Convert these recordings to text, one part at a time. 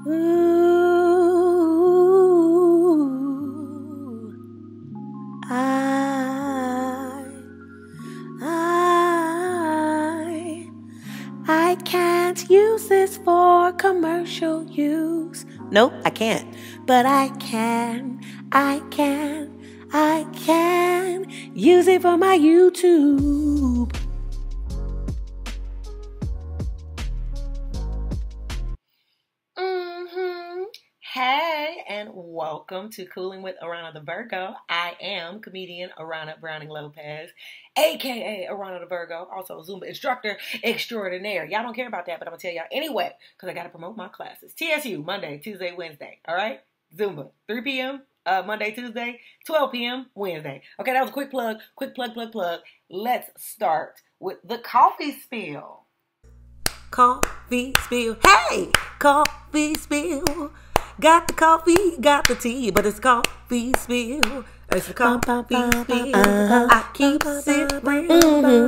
Ooh, I can't use this for commercial use. Nope, I can't. But I can use it for my YouTube. Hey, and welcome to Coolin with AaronaTheVirgo. I am comedian Aarona Lopez, aka AaronaTheVirgo, also a Zumba instructor extraordinaire. Y'all don't care about that, but I'm gonna tell y'all anyway, because I gotta promote my classes. TSU, Monday, Tuesday, Wednesday. All right? Zumba, 3 p.m. Monday, Tuesday, 12 p.m. Wednesday. Okay, that was a quick plug. Let's start with the coffee spill. Coffee spill. Hey, coffee spill. Got the coffee, got the tea, but it's coffee spill. It's the coffee spill. I keep sipping.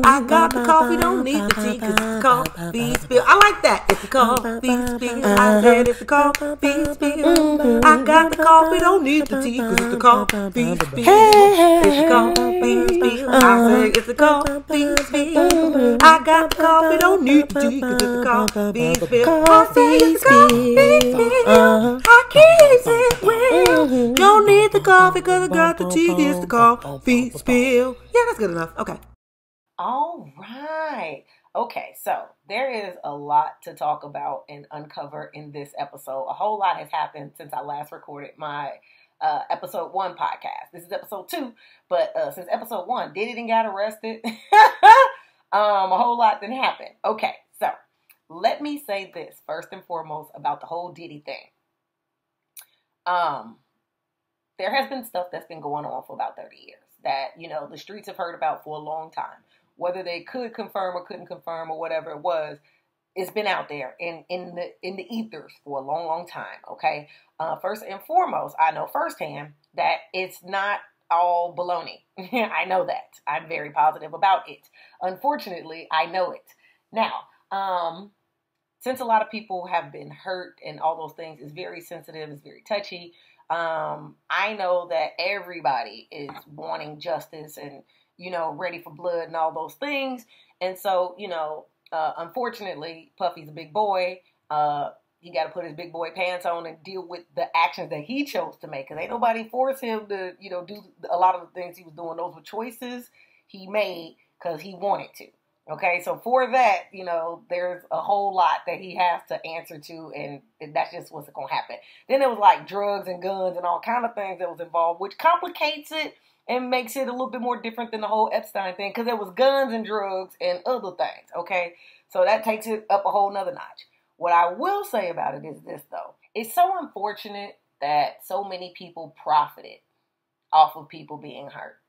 I got the coffee, don't need the tea, cause it's the coffee spill. I like that. It's the coffee spill. I said it's the coffee spill. I got the coffee, don't need the tea, cause it's the coffee spill. It's the coffee spill. I said it's the coffee spill. I got the coffee, don't need the tea, cause it's the coffee spill. Coffee spill. I keep sipping. Don't need the coffee, cause I got the tea. It's the coffee spill. Yeah, that's good enough. Okay. All right. Okay, so there is a lot to talk about and uncover in this episode. A whole lot has happened since I last recorded my episode 1 podcast. This is episode 2, but since episode 1, Diddy done got arrested. A whole lot didn't happen. Okay, so let me say this first and foremost about the whole Diddy thing. There has been stuff that's been going on for about 30 years that, you know, the streets have heard about for a long time. Whether they could confirm or couldn't confirm or whatever it was, it's been out there in the ethers for a long time, okay? First and foremost, I know firsthand that it's not all baloney. I know that. I'm very positive about it. Unfortunately, I know it. Now, since a lot of people have been hurt and all those things, it's very sensitive, it's very touchy. I know that everybody is wanting justice and, you know, ready for blood and all those things. And so, you know, unfortunately, Puffy's a big boy. He got to put his big boy pants on and deal with the actions that he chose to make. Because ain't nobody forced him to, you know, do a lot of the things he was doing. Those were choices he made because he wanted to. Okay, so for that, you know, there's a whole lot that he has to answer to, and that's just what's going to happen. Then it was like drugs and guns and all kind of things that was involved, which complicates it and makes it a little bit more different than the whole Epstein thing, because there was guns and drugs and other things, okay? So that takes it up a whole nother notch. What I will say about it is this, though. It's so unfortunate that so many people profited off of people being hurt.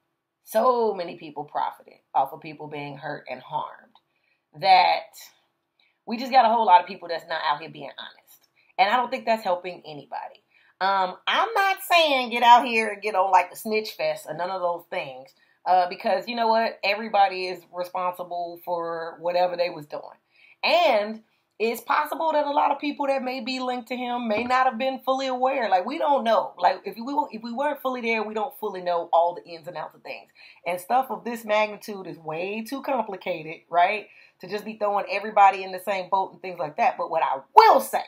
So many people profited off of people being hurt and harmed that we just got a whole lot of people that's not out here being honest. And I don't think that's helping anybody. I'm not saying get out here and get on like the snitch fest or none of those things. Because you know what? Everybody is responsible for whatever they was doing. And it's possible that a lot of people that may be linked to him may not have been fully aware. Like, we don't know. Like, if we weren't fully there, we don't fully know all the ins and outs of things. And stuff of this magnitude is way too complicated, right? To just be throwing everybody in the same boat and things like that. But what I will say,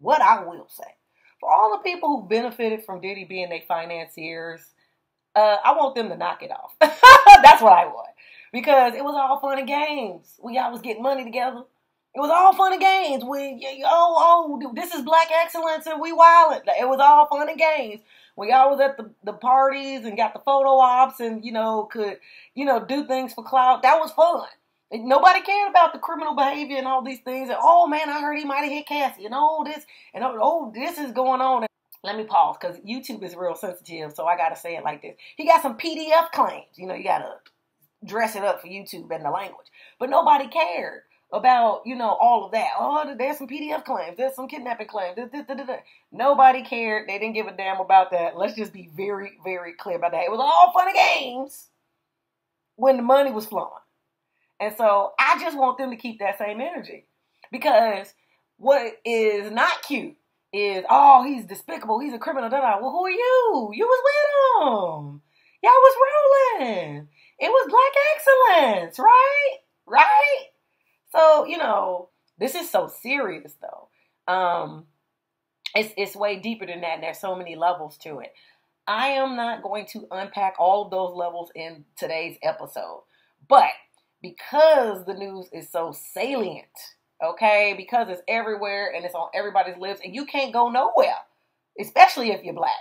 for all the people who benefited from Diddy being their financiers, I want them to knock it off. That's what I want. Because it was all fun and games. We all was getting money together. It was all fun and games. This is black excellence and we wildin'. It was all fun and games. We all was at the parties and got the photo ops and, you know, could, you know, do things for clout. That was fun. And nobody cared about the criminal behavior and all these things. And, oh, man, I heard he might have hit Cassie. And, this is going on. Let me pause because YouTube is real sensitive, so I got to say it like this. He got some PDF claims. You know, you got to dress it up for YouTube and the language. But nobody cared about, you know, all of that. Oh, there's some PDF claims. There's some kidnapping claims. Nobody cared. They didn't give a damn about that. Let's just be very, very clear about that. It was all fun and games when the money was flowing. And so I just want them to keep that same energy. Because what is not cute is, oh, he's despicable, he's a criminal, well, who are you? You was with him. Y'all was rolling. It was black excellence, right? Right? So, you know, this is so serious, though. It's way deeper than that, and there's so many levels to it. I am not going to unpack all of those levels in today's episode, but because the news is so salient, okay, because it's everywhere and it's on everybody's lips, and you can't go nowhere, especially if you're black.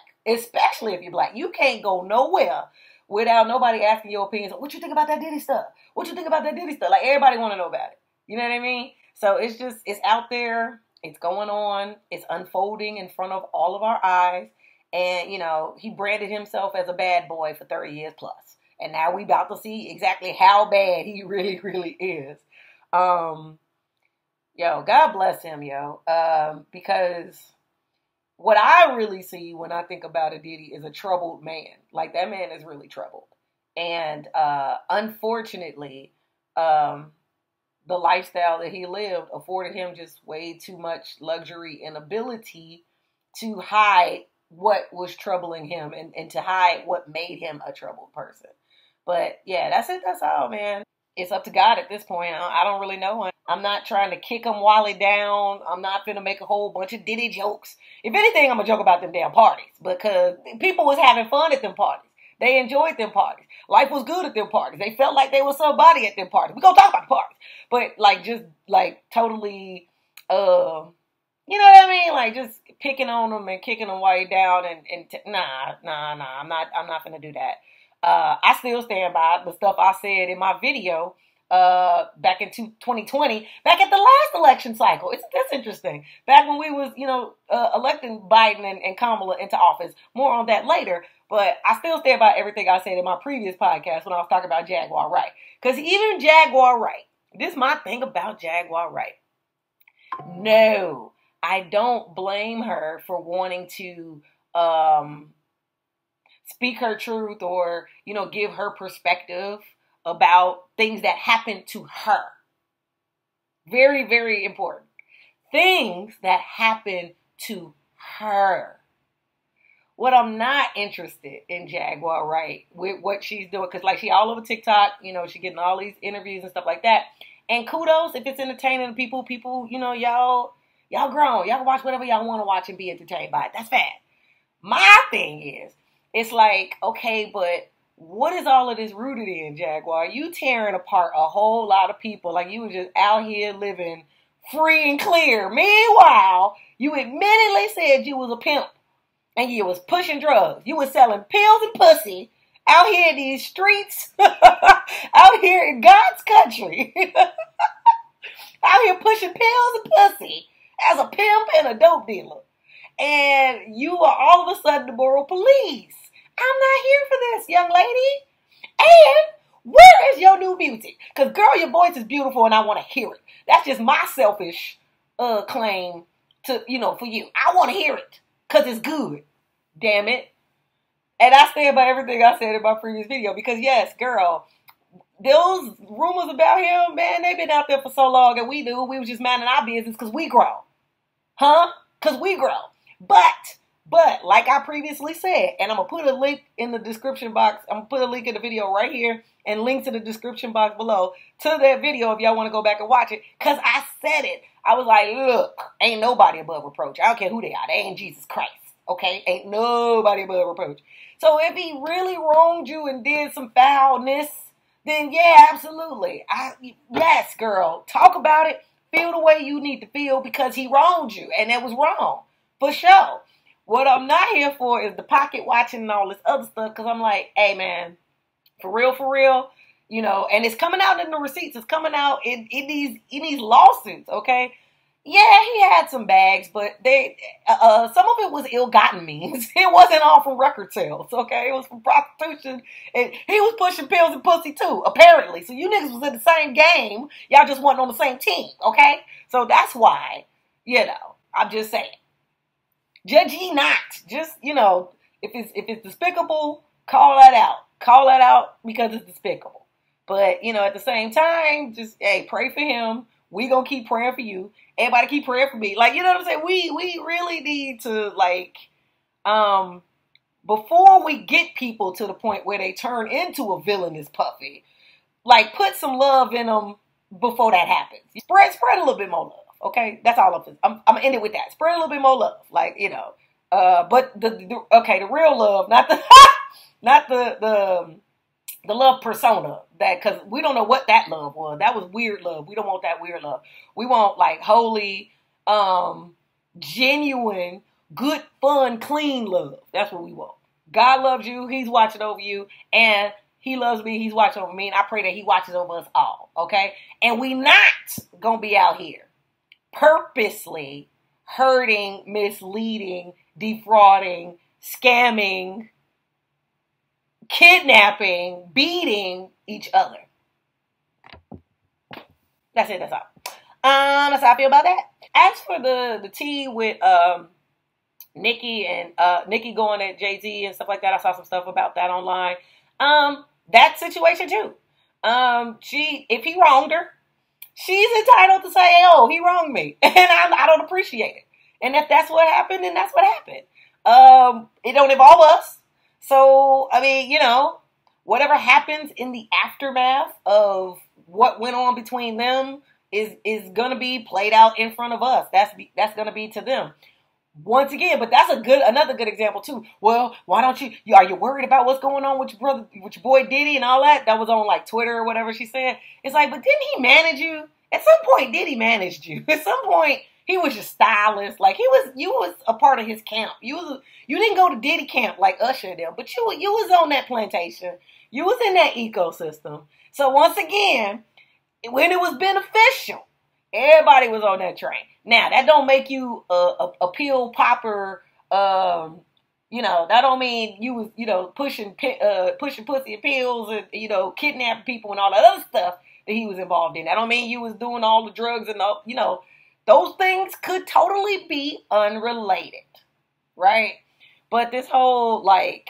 You can't go nowhere without nobody asking your opinions. What you think about that Diddy stuff? What you think about that Diddy stuff? Like, everybody want to know about it. You know what I mean? So it's out there. It's going on. It's unfolding in front of all of our eyes. And, you know, he branded himself as a bad boy for 30 years plus. And now we about to see exactly how bad he really, really is. Yo, God bless him, yo. Because what I really see when I think about a Diddy is a troubled man. Like, that man is really troubled. And unfortunately, the lifestyle that he lived afforded him just way too much luxury and ability to hide what was troubling him and to hide what made him a troubled person. But yeah, that's it. That's all, man. It's up to God at this point. I don't really know him. I'm not trying to kick him while he down. I'm not finna make a whole bunch of Diddy jokes. If anything, I'm gonna joke about them damn parties because people was having fun at them parties. They enjoyed them parties. Life was good at them parties. They felt like they were somebody at them parties. We're gonna talk about the parties. But like, just like totally, you know what I mean? Like, just picking on them and kicking them while you're down nah. I'm not gonna do that. I still stand by the stuff I said in my video back in 2020, back at the last election cycle. That's interesting. Back when we was, you know, electing Biden and Kamala into office. More on that later. But I still stand by everything I said in my previous podcast when I was talking about Jaguar Wright. Because even Jaguar Wright, this is my thing about Jaguar Wright. No, I don't blame her for wanting to speak her truth or, you know, give her perspective about things that happened to her. Very, very important. Things that happened to her. What I'm not interested in Jaguar Wright with what she's doing, because like she all over TikTok, you know, she getting all these interviews and stuff like that. And kudos if it's entertaining to people, you know, y'all grown. Y'all can watch whatever y'all want to watch and be entertained by it. That's fine. My thing is, it's like, okay, but what is all of this rooted in, Jaguar? You tearing apart a whole lot of people like you were just out here living free and clear. Meanwhile, you admittedly said you was a pimp and you was pushing drugs. You was selling pills and pussy out here in these streets, out here in God's country, out here pushing pills and pussy as a pimp and a dope dealer. And you are all of a sudden the borough police. I'm not here for this, young lady. And where is your new music? Because, girl, your voice is beautiful and I want to hear it. That's just my selfish claim to, you know, for you. I want to hear it because it's good. Damn it. And I stand by everything I said in my previous video because, yes, girl, those rumors about him, man, they've been out there for so long and we knew we was just minding our business because we grown. Huh? Because we grown. But, like I previously said, and I'm going to put a link in the description box. I'm going to put a link in the video right here and links in the description box below to that video if y'all want to go back and watch it. Because I said it. I was like, look, ain't nobody above reproach. I don't care who they are. They ain't Jesus Christ. Okay? Ain't nobody above reproach. So if he really wronged you and did some foulness, then yeah, absolutely. Yes, girl. Talk about it. Feel the way you need to feel because he wronged you. And that was wrong. For sure. What I'm not here for is the pocket watching and all this other stuff. Because I'm like, hey, man, for real, you know, and it's coming out in the receipts. It's coming out in these lawsuits, okay? Yeah, he had some bags, but some of it was ill-gotten means. It wasn't all from record sales, okay? It was from prostitution, and he was pushing pills and pussy too, apparently. So you niggas was in the same game. Y'all just wasn't on the same team, okay? So that's why, you know, I'm just saying. Judge ye not. Just, you know, if it's despicable, call that out. Call that out because it's despicable. But, you know, at the same time, just, hey, pray for him. We gonna keep praying for you. Everybody keep praying for me. Like, you know what I'm saying? We really need to, like, before we get people to the point where they turn into a villainous puppy, like, put some love in them before that happens. Spread a little bit more love, okay? That's all I'm gonna end it with that. Spread a little bit more love, like, you know. But the real love, not the not the love persona, that, because we don't know what that love was. That was weird love. We don't want that weird love. We want, like, holy, genuine, good, fun, clean love. That's what we want. God loves you. He's watching over you. And he loves me. He's watching over me. And I pray that he watches over us all. Okay? And we not going to be out here purposely hurting, misleading, defrauding, scamming, kidnapping, beating each other. That's it. That's all. That's how I feel about that. As for the tea with Nicki and Nicki going at Jay-Z and stuff like that, I saw some stuff about that online. That situation too. If he wronged her, she's entitled to say, "Oh, he wronged me," and I don't appreciate it. And if that's what happened, then that's what happened. It don't involve us. So, I mean, you know, whatever happens in the aftermath of what went on between them is gonna be played out in front of us. That's gonna be to them. Once again, but that's another good example too. Well, why don't are you worried about what's going on with your boy Diddy and all that? That was on, like, Twitter or whatever she said. It's like, but didn't he manage you? At some point, Diddy managed you. At some point, he was your stylist. Like, you was a part of his camp. You didn't go to Diddy camp like Usher and them, but you was on that plantation. You was in that ecosystem. So once again, when it was beneficial, everybody was on that train. Now, that don't make you a pill popper. You know, that don't mean you was, you know, pushing pussy and pills and, you know, kidnapping people and all that other stuff that he was involved in. That don't mean you was doing all the drugs and all, you know, those things could totally be unrelated, right? But this whole, like,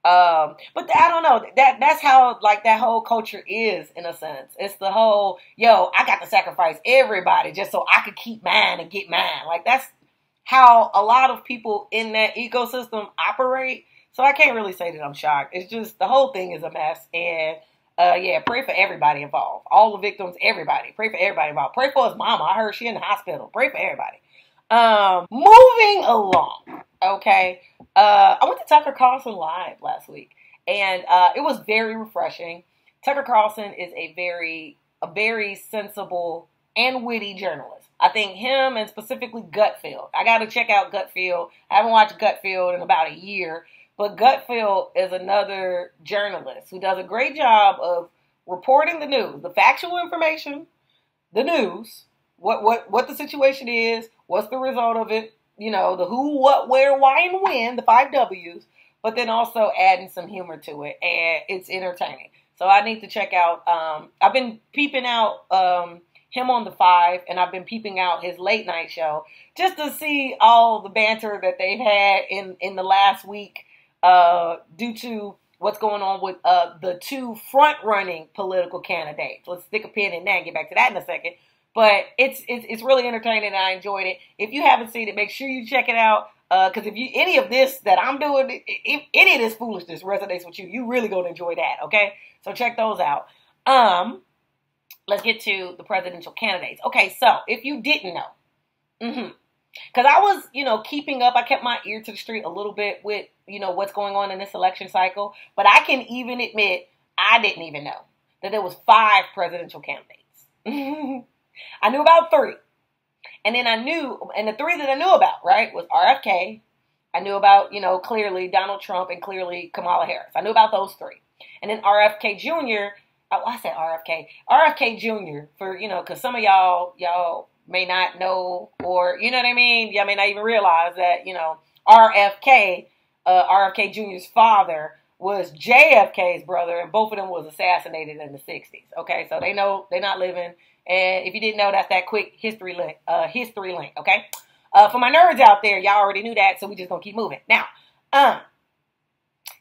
but I don't know. That's how, like, that whole culture is, in a sense. It's the whole, yo, I got to sacrifice everybody just so I could keep mine and get mine. Like, that's how a lot of people in that ecosystem operate. So I can't really say that I'm shocked. It's just, the whole thing is a mess. And yeah, pray for everybody involved. All the victims, everybody. Pray for everybody involved. Pray for his mama. I heard she in the hospital. Pray for everybody. Moving along. Okay. I went to Tucker Carlson Live last week, and it was very refreshing. Tucker Carlson is a very sensible and witty journalist. I think him, and specifically Gutfield. I got to check out Gutfield. I haven't watched Gutfield in about a year, but Gutfield is another journalist who does a great job of reporting the news, the factual information, the news, what the situation is, what's the result of it, you know, the who, what, where, why, and when, the 5 W's, but then also adding some humor to it, and it's entertaining. So I need to check out, I've been peeping out him on the 5, and I've been peeping out his late night show, just to see all the banter that they've had in the last week, due to what's going on with the 2 front-running political candidates. Let's stick a pin in that and get back to that in a second. But it's really entertaining, and I enjoyed it. If you haven't seen it, make sure you check it out. Because if any of this that I'm doing, if any of this foolishness resonates with you, you really gonna enjoy that. Okay, so check those out. Let's get to the presidential candidates. Okay, so if you didn't know, because I was, you know, keeping up. I kept my ear to the street a little bit with, you know, what's going on in this election cycle. But I can even admit I didn't even know that there was 5 presidential candidates. I knew about 3. And then the 3 that I knew about, right, was RFK. I knew about, you know, clearly Donald Trump and clearly Kamala Harris. I knew about those 3. And then RFK Jr., I said RFK. RFK Jr. for, you know, because some of y'all may not know, or, you know what I mean? Y'all may not even realize that, you know, RFK Jr.'s father was JFK's brother, and both of them was assassinated in the 60s. Okay, so they know they're not living. And if you didn't know, that's that quick history link. Okay. For my nerds out there, y'all already knew that, so we just gonna keep moving. Now, that's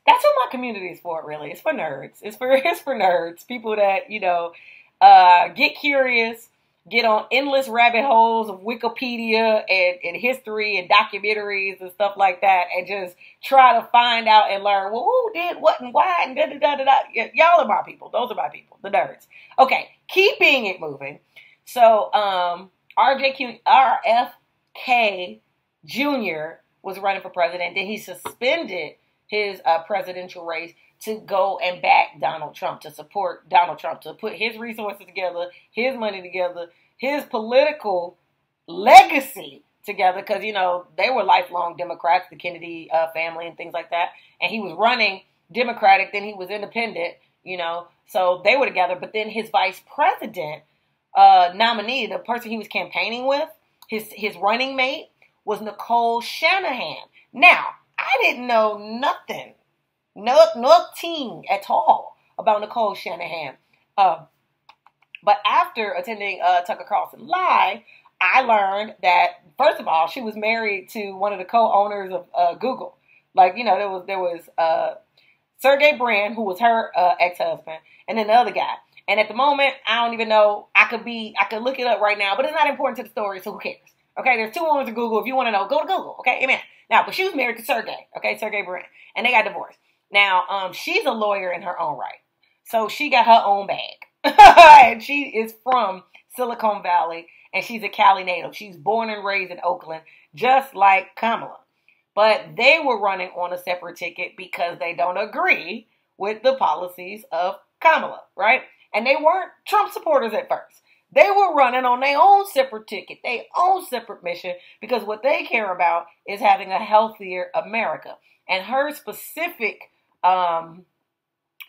what my community is for. Really, it's for nerds. It's for nerds, people that, you know, get curious, get on endless rabbit holes of Wikipedia and history and documentaries and stuff like that, and just try to find out and learn, well, who did what and why and da-da-da-da-da. Y'all are my people. Those are my people, the nerds. Okay, keeping it moving. So RFK Jr. was running for president. Then he suspended his presidential race to go and back Donald Trump, to support Donald Trump, to put his resources together, his money together, his political legacy together, because, you know, they were lifelong Democrats, the Kennedy family and things like that, and he was running Democratic, then he was independent, you know, so they were together. But then his vice president nominee, the person he was campaigning with, his running mate, was Nicole Shanahan. Now, I didn't know nothing at all about Nicole Shanahan. But after attending Tucker Carlson Live, I learned that, first of all, she was married to one of the co-owners of Google. Like, you know, there was Sergey Brin, who was her ex-husband, and then the other guy. And at the moment, I don't even know. I could look it up right now, but it's not important to the story, so who cares? Okay, there's two owners of Google. If you want to know, go to Google. Okay, amen. Now, but she was married to Sergey. Okay, Sergey Brin, and they got divorced. Now, she's a lawyer in her own right, so she got her own bag. And she is from Silicon Valley, and she's a Cali native. She's born and raised in Oakland, just like Kamala. But they were running on a separate ticket because they don't agree with the policies of Kamala, right? And they weren't Trump supporters at first. They were running on their own separate ticket, their own separate mission, because what they care about is having a healthier America. And her specific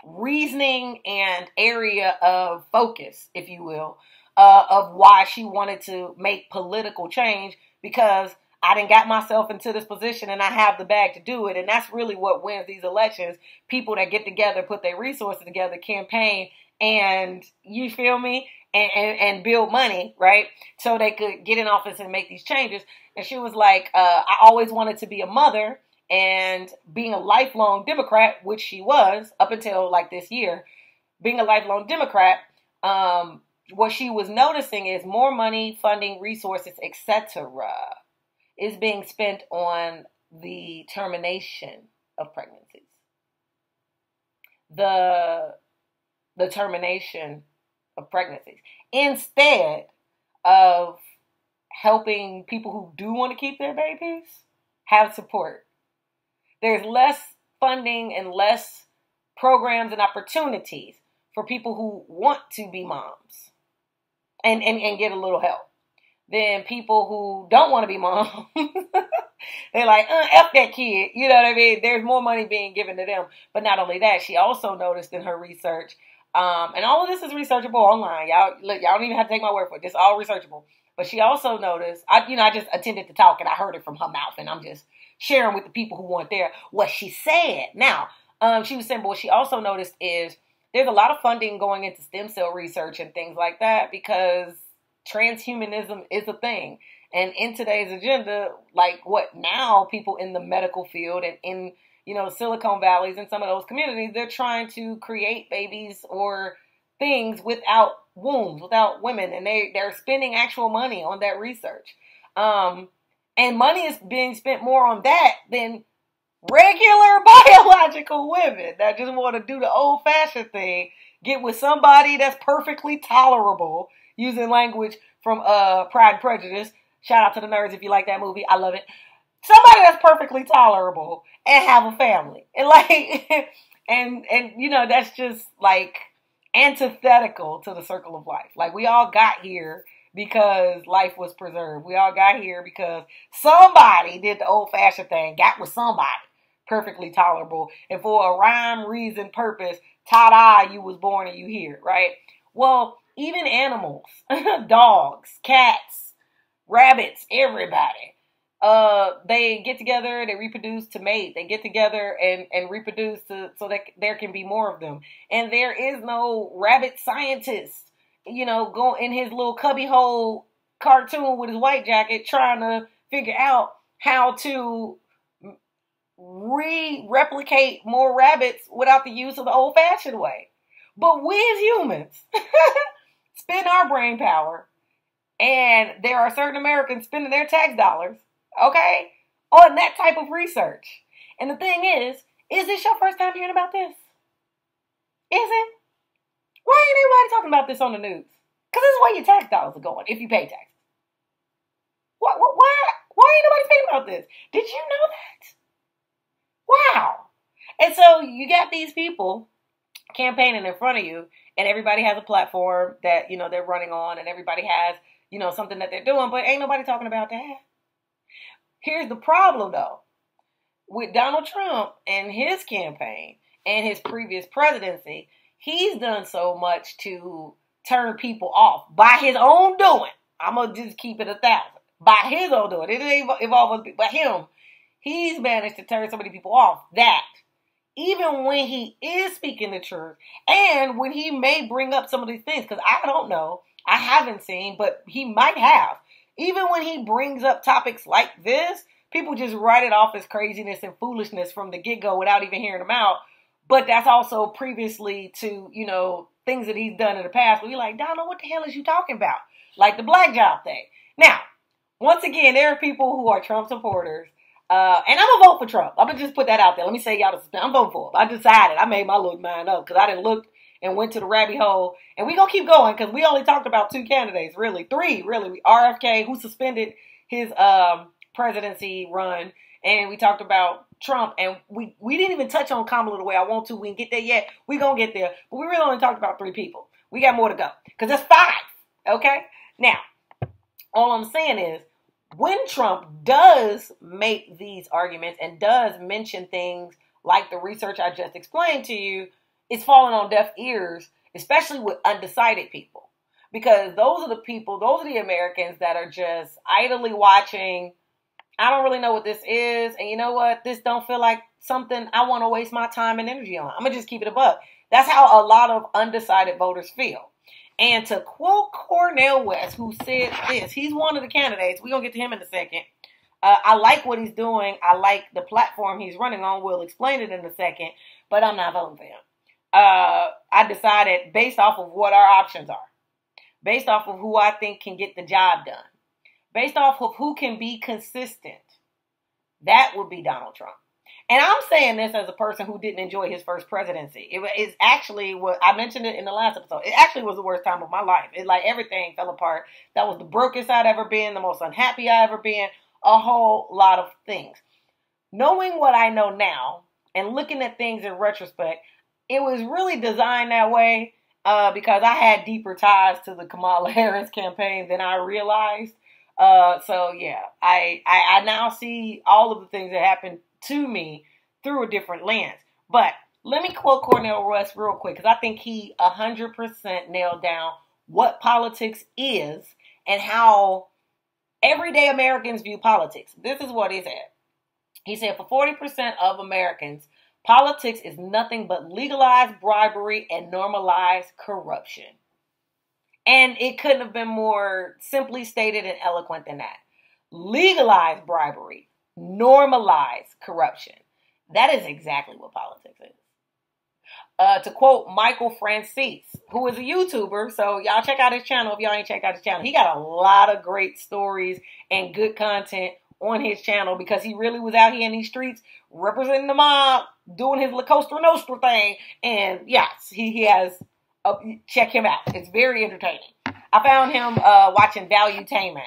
reasoning and area of focus, if you will, of why she wanted to make political change, because I done got myself into this position and I have the bag to do it. And that's really what wins these elections. People that get together, put their resources together, campaign, and you feel me? And build money, right? So they could get in office and make these changes. And she was like, I always wanted to be a mother, and being a lifelong Democrat, which she was up until like this year, being a lifelong Democrat, what she was noticing is more money, funding, resources, etc. is being spent on the termination of pregnancies. The termination of pregnancies, instead of helping people who do want to keep their babies have support. There's less funding and less programs and opportunities for people who want to be moms and get a little help than people who don't want to be moms. They're like, F that kid. You know what I mean? There's more money being given to them. But not only that, she also noticed in her research, and all of this is researchable online. Y'all don't even have to take my word for it. It's all researchable. But she also noticed, I just attended the talk and I heard it from her mouth, and I'm just sharing with the people who weren't there what she said. Now, she was saying, but what she also noticed is there's a lot of funding going into stem cell research and things like that, because transhumanism is a thing. And in today's agenda, like what now, people in the medical field and in, Silicon Valleys and some of those communities, they're trying to create babies or things without wombs, without women. And they're spending actual money on that research. And money is being spent more on that than regular biological women that just want to do the old-fashioned thing, get with somebody that's perfectly tolerable, using language from Pride and Prejudice. Shout out to the nerds if you like that movie. I love it. Somebody that's perfectly tolerable and have a family. And and that's just like antithetical to the circle of life. Like, we all got here because life was preserved. We all got here because somebody did the old-fashioned thing, got with somebody perfectly tolerable, and for a rhyme, reason, purpose, ta-da, you was born and you here, right? Well, even animals, dogs, cats, rabbits, everybody, they get together, they reproduce to mate. They get together and reproduce so that there can be more of them. And there is no rabbit scientist, go in his little cubbyhole cartoon with his white jacket trying to figure out how to replicate more rabbits without the use of the old-fashioned way. But we as humans spend our brain power And there are certain Americans spending their tax dollars, okay, on that type of research. And the thing is this your first time hearing about this? Is it? Why ain't anybody talking about this on the news? Because this is where your tax dollars are going if you pay taxes. Why ain't nobody speaking about this? Did you know that? Wow. And so you got these people campaigning in front of you, and everybody has a platform that, they're running on, and everybody has, something that they're doing, but ain't nobody talking about that. Here's the problem, though. With Donald Trump and his campaign and his previous presidency, he's done so much to turn people off by his own doing. I'm going to just keep it 1,000. By his own doing. It didn't involve by him. He's managed to turn so many people off that even when he is speaking the truth and when he may bring up some of these things, because I don't know, I haven't seen, but he might have. Even when he brings up topics like this, people just write it off as craziness and foolishness from the get-go without even hearing them out. But that's also previously to, things that he's done in the past where you're like, Donald, what the hell is you talking about? Like the black job thing. Now, once again, there are people who are Trump supporters. And I'm going to vote for Trump. I'm going to just put that out there. Let me say y'all, I'm voting for him. I decided. I made my little mind up because I didn't look and went to the rabbit hole. And we're going to keep going because we only talked about 2 candidates, really. 3, really. RFK, who suspended his presidency run. And we talked about Trump. And we didn't even touch on Kamala the way I want to. We didn't get there yet. We're going to get there. But we really only talked about 3 people. We got more to go because that's 5. Okay? Now, all I'm saying is, when Trump does make these arguments and does mention things like the research I just explained to you, it's falling on deaf ears, especially with undecided people. Because those are the people, those are the Americans that are just idly watching. I don't really know what this is. And you know what? This don't feel like something I want to waste my time and energy on. I'm going to just keep it a buck. That's how a lot of undecided voters feel. And to quote Cornel West, who said this, he's one of the candidates. We're going to get to him in a second. I like what he's doing. I like the platform he's running on. We'll explain it in a second. But I'm not voting for him. I decided based off of what our options are. Based off of who I think can get the job done. Based off of who can be consistent. That would be Donald Trump. And I'm saying this as a person who didn't enjoy his first presidency. It is actually what I mentioned it in the last episode. It actually was the worst time of my life. It like everything fell apart. That was the brokest I'd ever been, the most unhappy I ever been, a whole lot of things. Knowing what I know now and looking at things in retrospect, it was really designed that way because I had deeper ties to the Kamala Harris campaign than I realized. So yeah, I now see all of the things that happened to me through a different lens. But let me quote Cornel West real quick because I think he 100% nailed down what politics is and how everyday Americans view politics. This is what he said. He said, for 40% of Americans, politics is nothing but legalized bribery and normalized corruption. And it couldn't have been more simply stated and eloquent than that. Legalized bribery, normalized corruption. That is exactly what politics is. To quote Michael Francis, who is a YouTuber, so y'all check out his channel if y'all ain't checked out his channel. He got a lot of great stories and good content on his channel because he really was out here in these streets representing the mob, doing his La Costa Nostra thing. And yes, he has, check him out. It's very entertaining. I found him watching Valuetainment.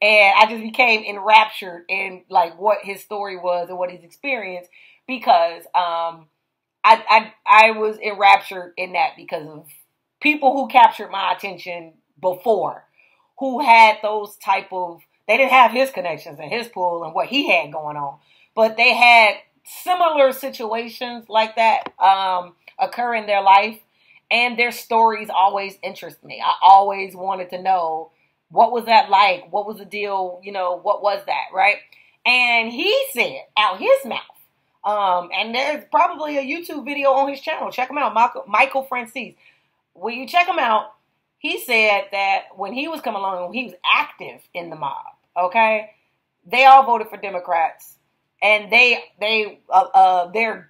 And I just became enraptured in like what his story was and what he's experienced because I was enraptured in that because of people who captured my attention before, who had those type of, they didn't have his connections and his pull and what he had going on, but they had similar situations like that occur in their life, and their stories always interest me. I always wanted to know, what was that like? What was the deal? You know, what was that, right? And he said out his mouth, and there's probably a YouTube video on his channel. Check him out, Michael Francis. When you check him out, he said that when he was coming along, he was active in the mob, okay? They all voted for Democrats. And they're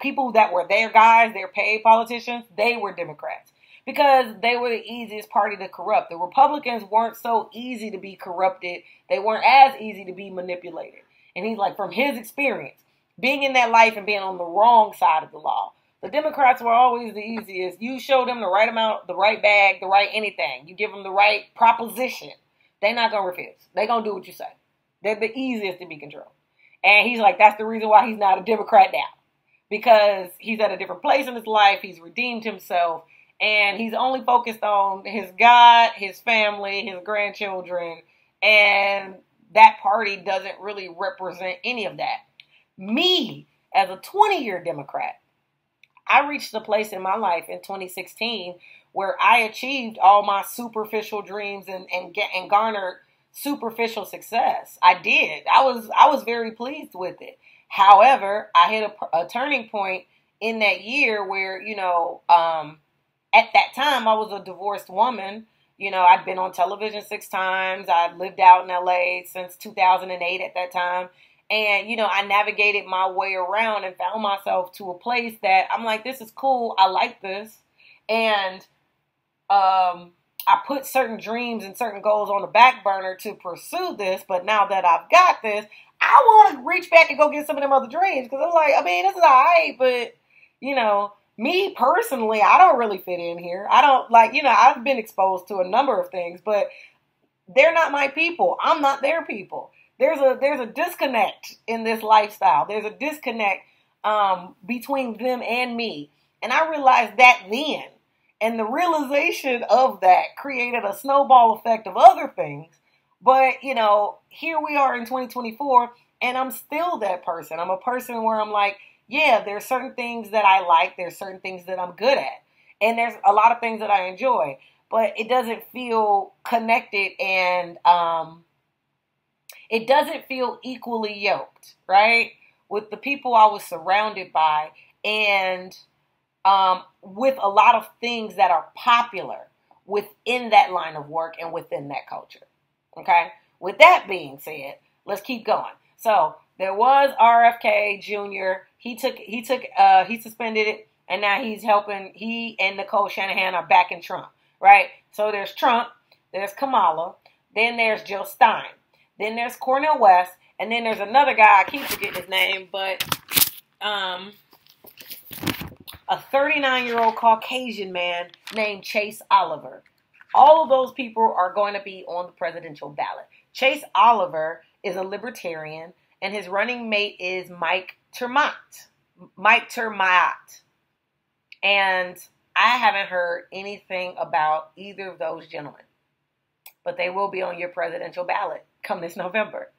people that were their guys, their paid politicians, they were Democrats. because they were the easiest party to corrupt. The Republicans weren't so easy to be corrupted. They weren't as easy to be manipulated. And he's like, from his experience, being in that life and being on the wrong side of the law, the Democrats were always the easiest. You show them the right amount, the right bag, the right anything. You give them the right proposition. They're not going to refuse. They're going to do what you say. They're the easiest to be controlled. And he's like, that's the reason why he's not a Democrat now. Because he's at a different place in his life. He's redeemed himself. And he's only focused on his God, his family, his grandchildren. And that party doesn't really represent any of that. Me, as a 20-year Democrat, I reached a place in my life in 2016 where I achieved all my superficial dreams and garnered superficial success. I did. I was very pleased with it. However, I hit a turning point in that year where, at that time I was a divorced woman. I'd been on television 6 times. I'd lived out in LA since 2008 at that time. And, I navigated my way around and found myself to a place that I'm like, this is cool. I like this. And I put certain dreams and certain goals on the back burner to pursue this. But now that I've got this, I want to reach back and go get some of them other dreams. Because I'm like, this is all right. But, me personally, I don't really fit in here. I don't I've been exposed to a number of things. But they're not my people. I'm not their people. There's a disconnect in this lifestyle. There's a disconnect between them and me. And I realized that then. And the realization of that created a snowball effect of other things. But, here we are in 2024, and I'm still that person. I'm a person where I'm like, yeah, there's certain things that I like. There's certain things that I'm good at. And there's a lot of things that I enjoy. But it doesn't feel connected and it doesn't feel equally yoked, right? With the people I was surrounded by and with a lot of things that are popular within that line of work and within that culture. Okay? With that being said, let's keep going. So there was RFK Jr. He suspended it, and now he and Nicole Shanahan are backing Trump, right? So there's Trump, there's Kamala, then there's Jill Stein. Then there's Cornel West, and then there's another guy, I keep forgetting his name, but a 39-year-old Caucasian man named Chase Oliver. All of those people are going to be on the presidential ballot. Chase Oliver is a libertarian, and his running mate is Mike Termott. And I haven't heard anything about either of those gentlemen, but they will be on your presidential ballot come this November.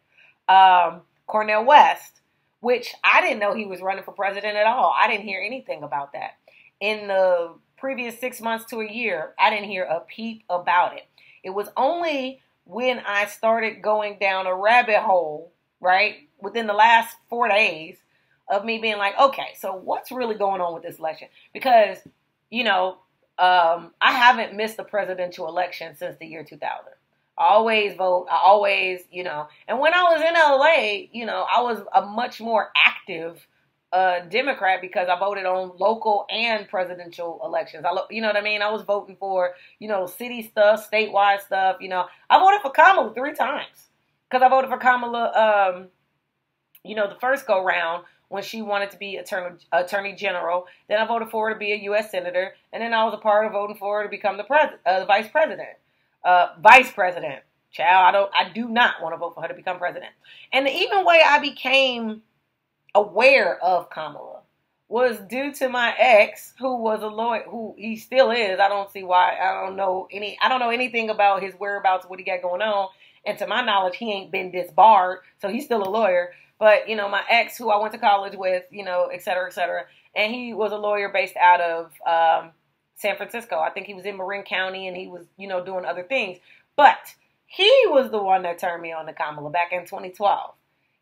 Cornel West, which I didn't know he was running for president at all. I didn't hear anything about that. In the previous 6 months to a year, I didn't hear a peep about it. It was only when I started going down a rabbit hole, right, within the last 4 days of me being like, okay, so what's really going on with this election? Because, I haven't missed the presidential election since the year 2000. I always vote. I always, and when I was in LA, I was a much more active Democrat because I voted on local and presidential elections. You know what I mean? I was voting for, city stuff, statewide stuff. I voted for Kamala 3 times because I voted for Kamala, the first go round when she wanted to be attorney general. Then I voted for her to be a U.S. senator. And then I was a part of voting for her to become the vice president. Vice president. Child, I do not want to vote for her to become president. And the even way I became aware of Kamala was due to my ex, who was a lawyer, who he still is. I don't see why. I don't know anything about his whereabouts, what he got going on. And to my knowledge, he ain't been disbarred, so he's still a lawyer. But, my ex, who I went to college with, et cetera, et cetera. And he was a lawyer based out of San Francisco. I think he was in Marin County and he was, doing other things. But he was the one that turned me on to Kamala back in 2012.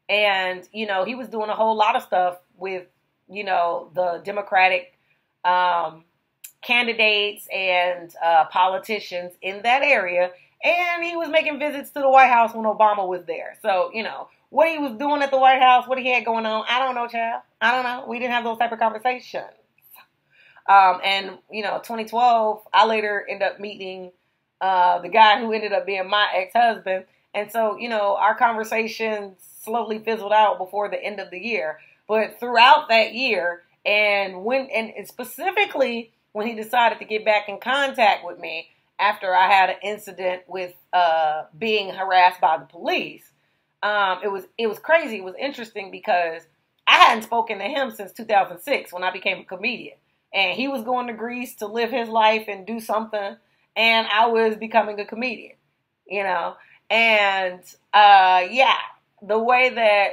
And, he was doing a whole lot of stuff with, the Democratic candidates and politicians in that area. And he was making visits to the White House when Obama was there. So, what he was doing at the White House, what he had going on, I don't know, child. I don't know. We didn't have those type of conversations. And, 2012, I later ended up meeting the guy who ended up being my ex-husband. And so, our conversations slowly fizzled out before the end of the year. But throughout that year, and specifically when he decided to get back in contact with me after I had an incident with being harassed by the police, it was crazy. It was interesting because I hadn't spoken to him since 2006 when I became a comedian. And he was going to Greece to live his life and do something. And I was becoming a comedian, And, the way that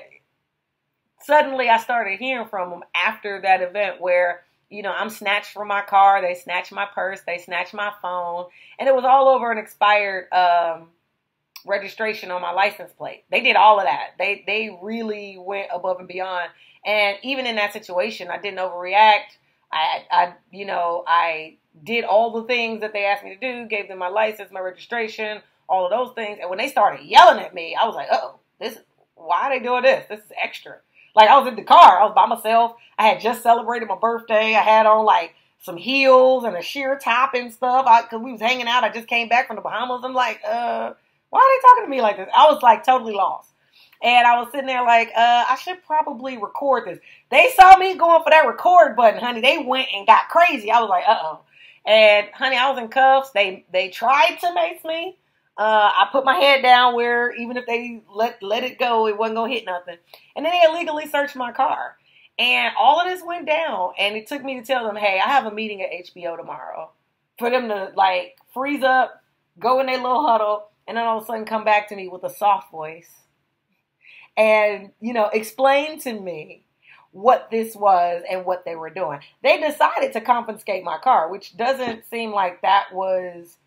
suddenly I started hearing from him after that event where, I'm snatched from my car. They snatched my purse. They snatched my phone. And it was all over an expired registration on my license plate. They did all of that. They really went above and beyond. And even in that situation, I didn't overreact. I did all the things that they asked me to do, gave them my license, my registration, all of those things. And when they started yelling at me, I was like, why are they doing this? This is extra. Like, I was in the car. I was by myself. I had just celebrated my birthday. I had on, like, some heels and a sheer top and stuff. Because we was hanging out. I just came back from the Bahamas. I'm like, why are they talking to me like this? I was, like, totally lost. And I was sitting there like, I should probably record this. They saw me going for that record button, honey. They went and got crazy. I was like, uh-oh. And, honey, I was in cuffs. They tried to mace me. I put my head down where even if they let it go, it wasn't going to hit nothing. And then they illegally searched my car. And all of this went down. And it took me to tell them, hey, I have a meeting at HBO tomorrow. For them to, like, freeze up, go in their little huddle, and then all of a sudden come back to me with a soft voice. And, explain to me what this was and what they were doing. They decided to confiscate my car, which doesn't seem like that was,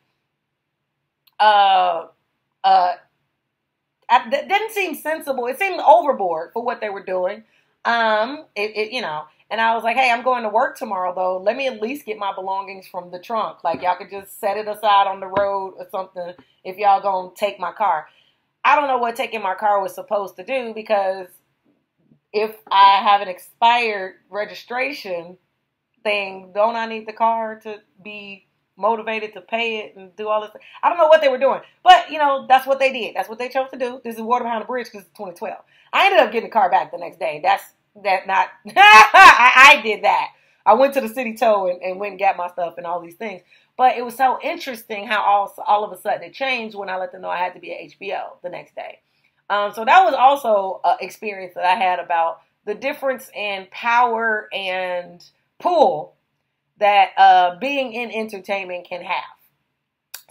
it didn't seem sensible. It seemed overboard for what they were doing. And I was like, hey, I'm going to work tomorrow, though. Let me at least get my belongings from the trunk. Like, y'all could just set it aside on the road or something if y'all gonna take my car. I don't know what taking my car was supposed to do, because if I have an expired registration thing, don't I need the car to be motivated to pay it and do all this? I don't know what they were doing, but that's what they did. That's what they chose to do. This is water behind the bridge because it's 2012. I ended up getting the car back the next day. I did that. I went to the city tow and went and got my stuff and all these things. But it was so interesting how all of a sudden it changed when I let them know I had to be at HBO the next day. So that was also an experience that I had about the difference in power and pull that being in entertainment can have.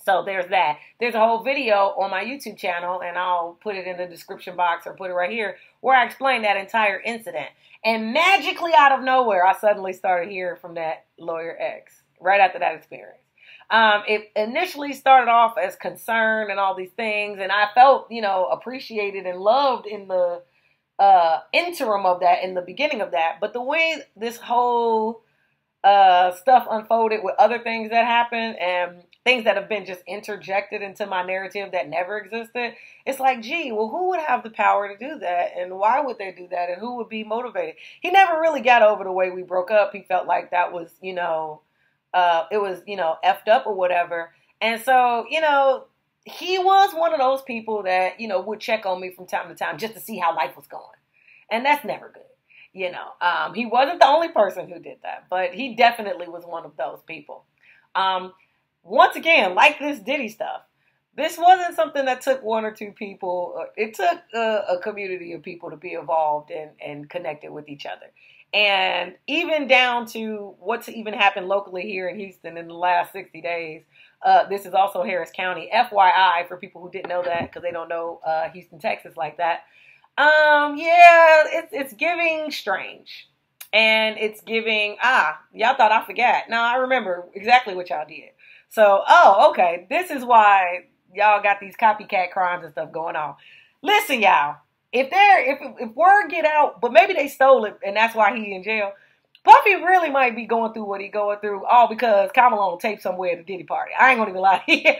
So there's that. There's a whole video on my YouTube channel, and I'll put it in the description box or put it right here, where I explain that entire incident. And magically out of nowhere, I suddenly started hearing from that lawyer ex right after that experience. It initially started off as concern and all these things, and I felt, appreciated and loved in the interim of that, in the beginning of that. But the way this whole stuff unfolded with other things that happened and things that have been just interjected into my narrative that never existed, it's like, gee, well, who would have the power to do that? And why would they do that? And who would be motivated? He never really got over the way we broke up. He felt like that was, it was, effed up or whatever. And so, he was one of those people that, would check on me from time to time just to see how life was going. And that's never good. He wasn't the only person who did that, but he definitely was one of those people. Once again, like this Diddy stuff, this wasn't something that took one or two people. It took a community of people to be involved and connected with each other. And even down to what's even happened locally here in Houston in the last 60 days. This is also Harris County. FYI, for people who didn't know that, because they don't know Houston, Texas like that. It's giving strange. And it's giving, y'all thought I forgot. No, I remember exactly what y'all did. So, okay. This is why y'all got these copycat crimes and stuff going on. Listen, y'all. If word get out, but maybe they stole it and that's why he in jail, Puffy really might be going through what he going through, all because Kamala on tape somewhere at the Diddy party. I ain't gonna even lie to you.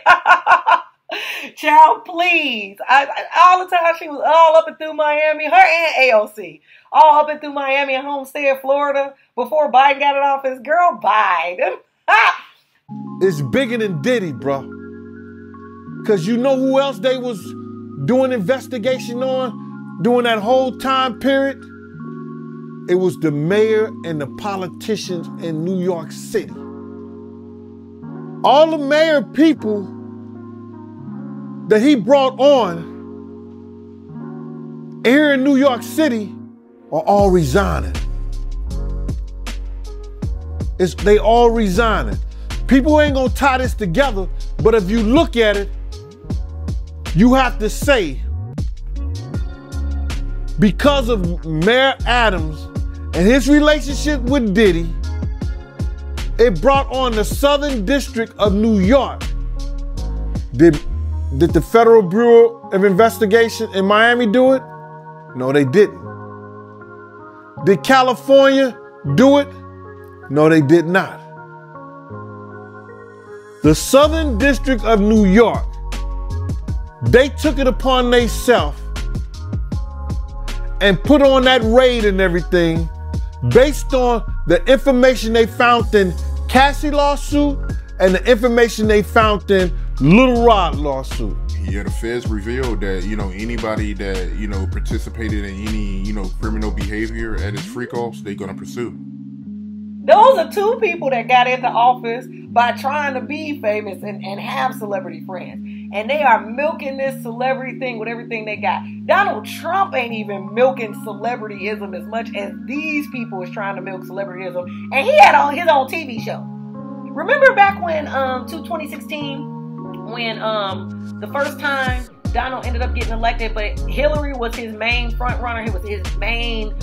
Child, please. All the time she was all up and through Miami, her and AOC, all up and through Miami and homestay in Florida before Biden got in office. Girl, Biden. It's bigger than Diddy, bro. Because you know who else they was doing investigation on during that whole time period? It was the mayor and the politicians in New York City. All the mayor people that he brought on here in New York City are all resigning. They all resigning. People ain't gonna tie this together, but if you look at it, you have to say, because of Mayor Adams and his relationship with Diddy, it brought on the Southern District of New York. Did the Federal Bureau of Investigation in Miami do it? No, they didn't. Did California do it? No, they did not. The Southern District of New York, they took it upon themselves and put on that raid and everything based on the information they found in Cassie lawsuit and the information they found in Little Rod lawsuit. Yeah, the feds revealed that, anybody that, participated in any, criminal behavior at his freak-offs, they're going to pursue. Those are two people that got into office by trying to be famous and have celebrity friends. And they are milking this celebrity thing with everything they got. Donald Trump ain't even milking celebrityism as much as these people is trying to milk celebrityism. And he had on his own TV show. Remember back when, 2016, when the first time Donald ended up getting elected, but Hillary was his main front runner. He was his main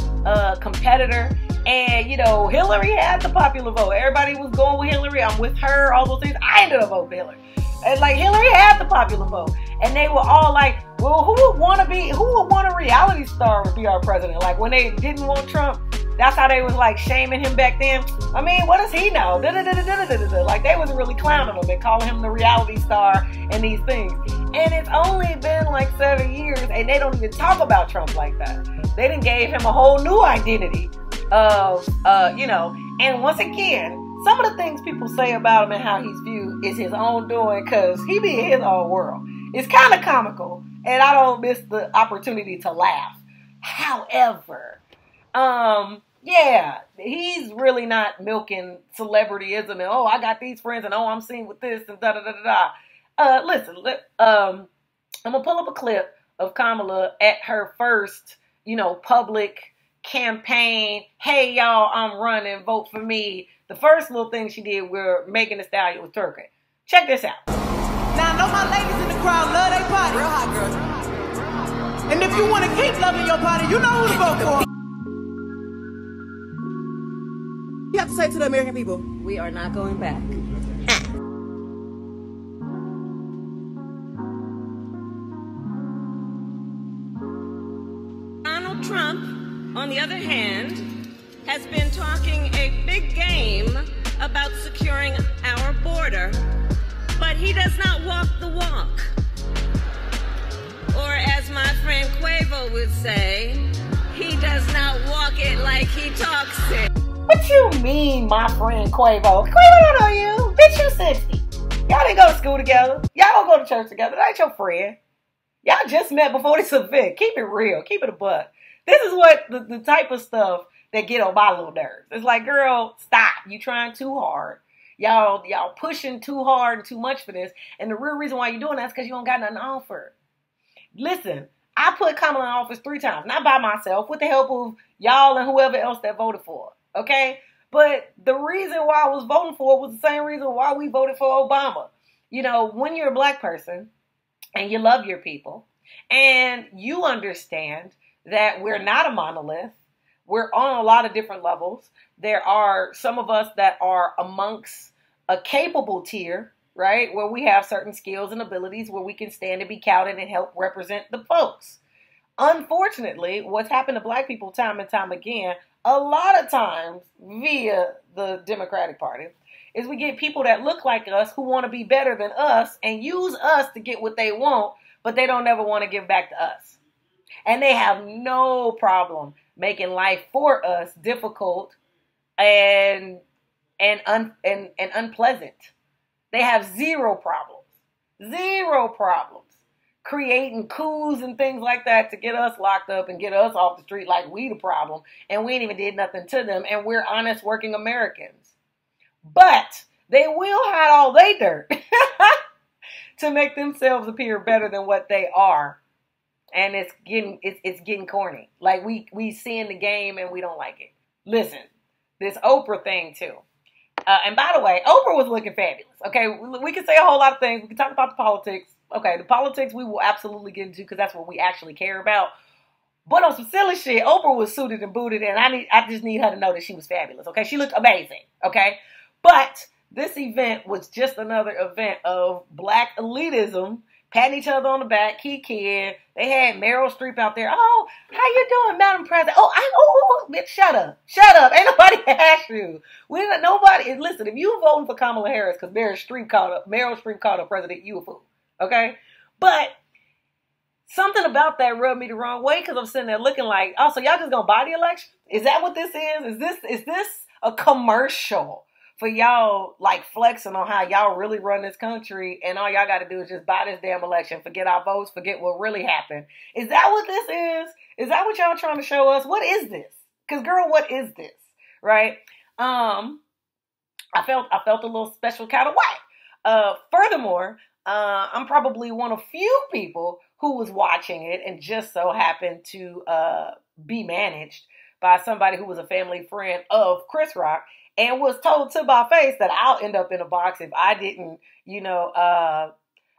competitor. And, Hillary had the popular vote. Everybody was going with Hillary. I'm with her, all those things. I ended up voting Hillary. And Hillary had the popular vote. And they were all like, well, who would want a reality star to be our president? Like when they didn't want Trump, that's how they was shaming him back then. I mean, what does he know? Like they was really clowning him and calling him the reality star and these things. And it's only been 7 years and they don't even talk about Trump like that. They done gave him a whole new identity of, and once again, some of the things people say about him and how he's viewed is his own doing because he be in his own world. It's kind of comical and I don't miss the opportunity to laugh. However, he's really not milking celebrityism and, I got these friends and, I'm seen with this and da-da-da-da-da. Listen, I'm going to pull up a clip of Kamala at her first, public campaign. Hey, y'all, I'm running. Vote for me. The first little thing she did were Megan Thee Stallion was twerking. Check this out. Now, I know my ladies in the crowd love their body. Real hot, girl. And if you want to keep loving your body, you know who to vote for. You have to say to the American people, we are not going back. Donald Trump, on the other hand, has been talking a big game about securing our border, but he does not walk the walk. Or as my friend Quavo would say, he does not walk it like he talks it. What you mean, my friend Quavo? Quavo don't know you. Bitch, you 60. Y'all didn't go to school together. Y'all don't go to church together. That ain't your friend. Y'all just met before this event. Keep it real. Keep it a buck. This is what the type of stuff that get on my little nerves. It's like, girl, stop. You trying too hard. Y'all pushing too hard and too much for this. And the real reason why you're doing that is because you don't got nothing to offer. Listen, I put Kamala in office 3 times. Not by myself. With the help of y'all and whoever else that voted for her. Okay? But the reason why I was voting for it was the same reason why we voted for Obama. When you're a black person and you love your people and you understand that we're not a monolith, we're on a lot of different levels. There are some of us that are amongst a capable tier, right? Where we have certain skills and abilities where we can stand and be counted and help represent the folks. Unfortunately, what's happened to black people time and time again, a lot of times via the Democratic Party, is we get people that look like us who want to be better than us and use us to get what they want, but they don't ever want to give back to us. And they have no problem making life for us difficult and unpleasant. They have zero problems creating coups and things like that to get us locked up and get us off the street like we the problem, and we ain't even did nothing to them, and we're honest working Americans. But they will hide all they dirt to make themselves appear better than what they are. And it's getting corny. Like we seeing the game and we don't like it. Listen, this Oprah thing too. And by the way, Oprah was looking fabulous. Okay, we can say a whole lot of things. We can talk about the politics. Okay, the politics we will absolutely get into because that's what we actually care about. But on some silly shit, Oprah was suited and booted, and I just need her to know that she was fabulous. Okay, she looked amazing. Okay, but this event was just another event of black elitism, patting each other on the back, kikiing. They had Meryl Streep out there. Oh, how you doing, Madam President? Oh, bitch, shut up. Ain't nobody asked you. Nobody. Listen, if you voting for Kamala Harris because Meryl Streep called her president, you a fool. Okay, but something about that rubbed me the wrong way because I'm sitting there looking like, oh, so y'all just gonna buy the election? Is that what this is? Is this a commercial for y'all like flexing on how y'all really run this country and all y'all got to do is just buy this damn election, forget our votes, forget what really happened? Is that what this is? Is that what y'all trying to show us? What is this? Because girl, what is this? Right? I felt a little special kind of way. Furthermore, I'm probably one of few people who was watching it and just so happened to be managed by somebody who was a family friend of Chris Rock and was told to my face that I'll end up in a box if I didn't,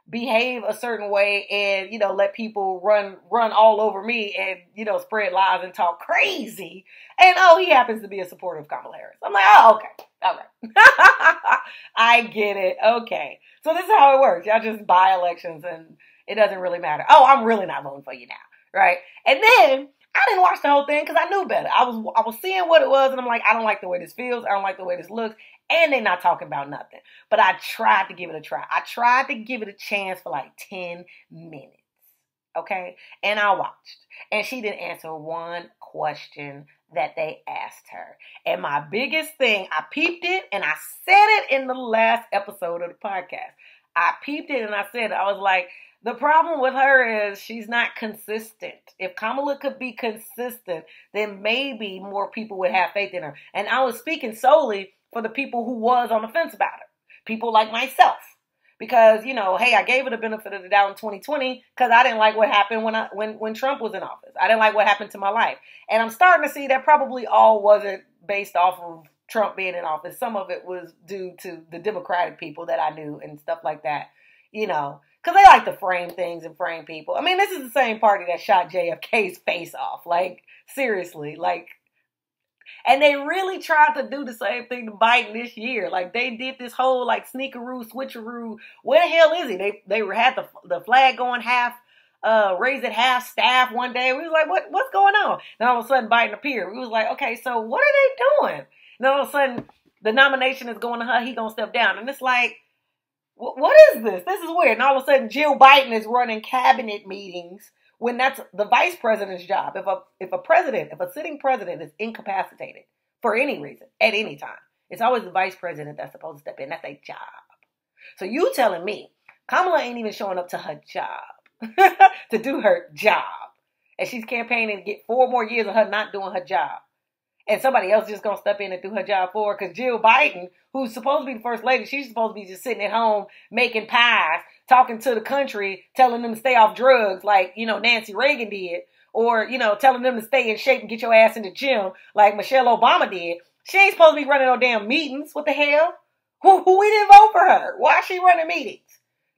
behave a certain way and, let people run all over me and, spread lies and talk crazy. And, he happens to be a supporter of Kamala Harris. I'm like, oh, okay. All right. I get it. Okay. So this is how it works. Y'all just buy elections and it doesn't really matter. Oh, I'm really not voting for you now. Right. And then I didn't watch the whole thing because I knew better. I was seeing what it was and I'm like, I don't like the way this feels. I don't like the way this looks. And they're not talking about nothing. But I tried to give it a try. I tried to give it a chance for like 10 minutes. Okay. And I watched. And she didn't answer one question that they asked her. And my biggest thing, I peeped it and I said it in the last episode of the podcast. I peeped it and I said it. I was like, the problem with her is she's not consistent. If Kamala could be consistent, then maybe more people would have faith in her. And I was speaking solely for the people who was on the fence about her. People like myself. Because, hey, I gave her the benefit of the doubt in 2020 because I didn't like what happened when Trump was in office. I didn't like what happened to my life. And I'm starting to see that probably all wasn't based off of Trump being in office. Some of it was due to the Democratic people that I knew and stuff like that, because they like to frame things and frame people. I mean, this is the same party that shot JFK's face off. Like, seriously, and they really tried to do the same thing to Biden this year. Like, they did this whole, sneakeroo, switcheroo. Where the hell is he? They had the flag going half, raised at half staff one day. We was like, what's going on? Then all of a sudden, Biden appeared. We was like, okay, so what are they doing? And then all of a sudden, the nomination is going to her. He going to step down. And it's like, what is this? This is weird. And all of a sudden, Jill Biden is running cabinet meetings when that's the vice president's job. If a sitting president is incapacitated for any reason, at any time, it's always the vice president that's supposed to step in. That's their job. So you telling me Kamala ain't even showing up to her job, to do her job. And she's campaigning to get 4 more years of her not doing her job. And somebody else just going to step in and do her job for her. Because Jill Biden, who's supposed to be the first lady, she's supposed to be just sitting at home making pies, talking to the country, telling them to stay off drugs like, Nancy Reagan did. Or, telling them to stay in shape and get your ass in the gym like Michelle Obama did. She ain't supposed to be running no damn meetings. What the hell? Who we didn't vote for her? Why is she running meetings?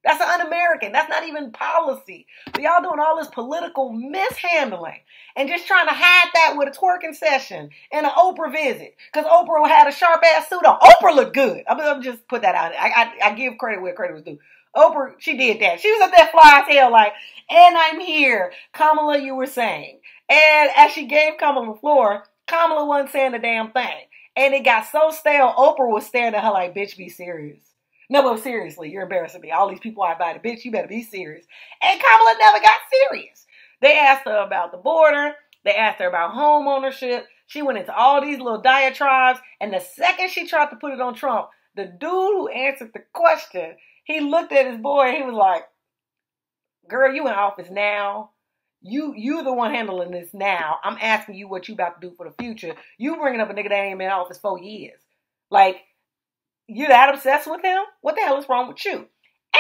That's un-American. That's not even policy. So y'all doing all this political mishandling and just trying to hide that with a twerking session and an Oprah visit. Because Oprah had a sharp-ass suit on. Oprah looked good. I'm just put that out. I give credit where credit was due. Oprah, she did that. She was up there fly as hell like, and I'm here. Kamala, you were saying. And as she gave Kamala the floor, Kamala wasn't saying a damn thing. And it got so stale, Oprah was staring at her like, bitch, be serious. No, but seriously, you're embarrassing me. All these people I invited, bitch, you better be serious. And Kamala never got serious. They asked her about the border. They asked her about home ownership. She went into all these little diatribes. And the second she tried to put it on Trump, the dude who answered the question, he looked at his boy and he was like, girl, you in office now. You're the one handling this now. I'm asking you what you about to do for the future. You bringing up a nigga that ain't been in office 4 years. Like, you that obsessed with him? What the hell is wrong with you?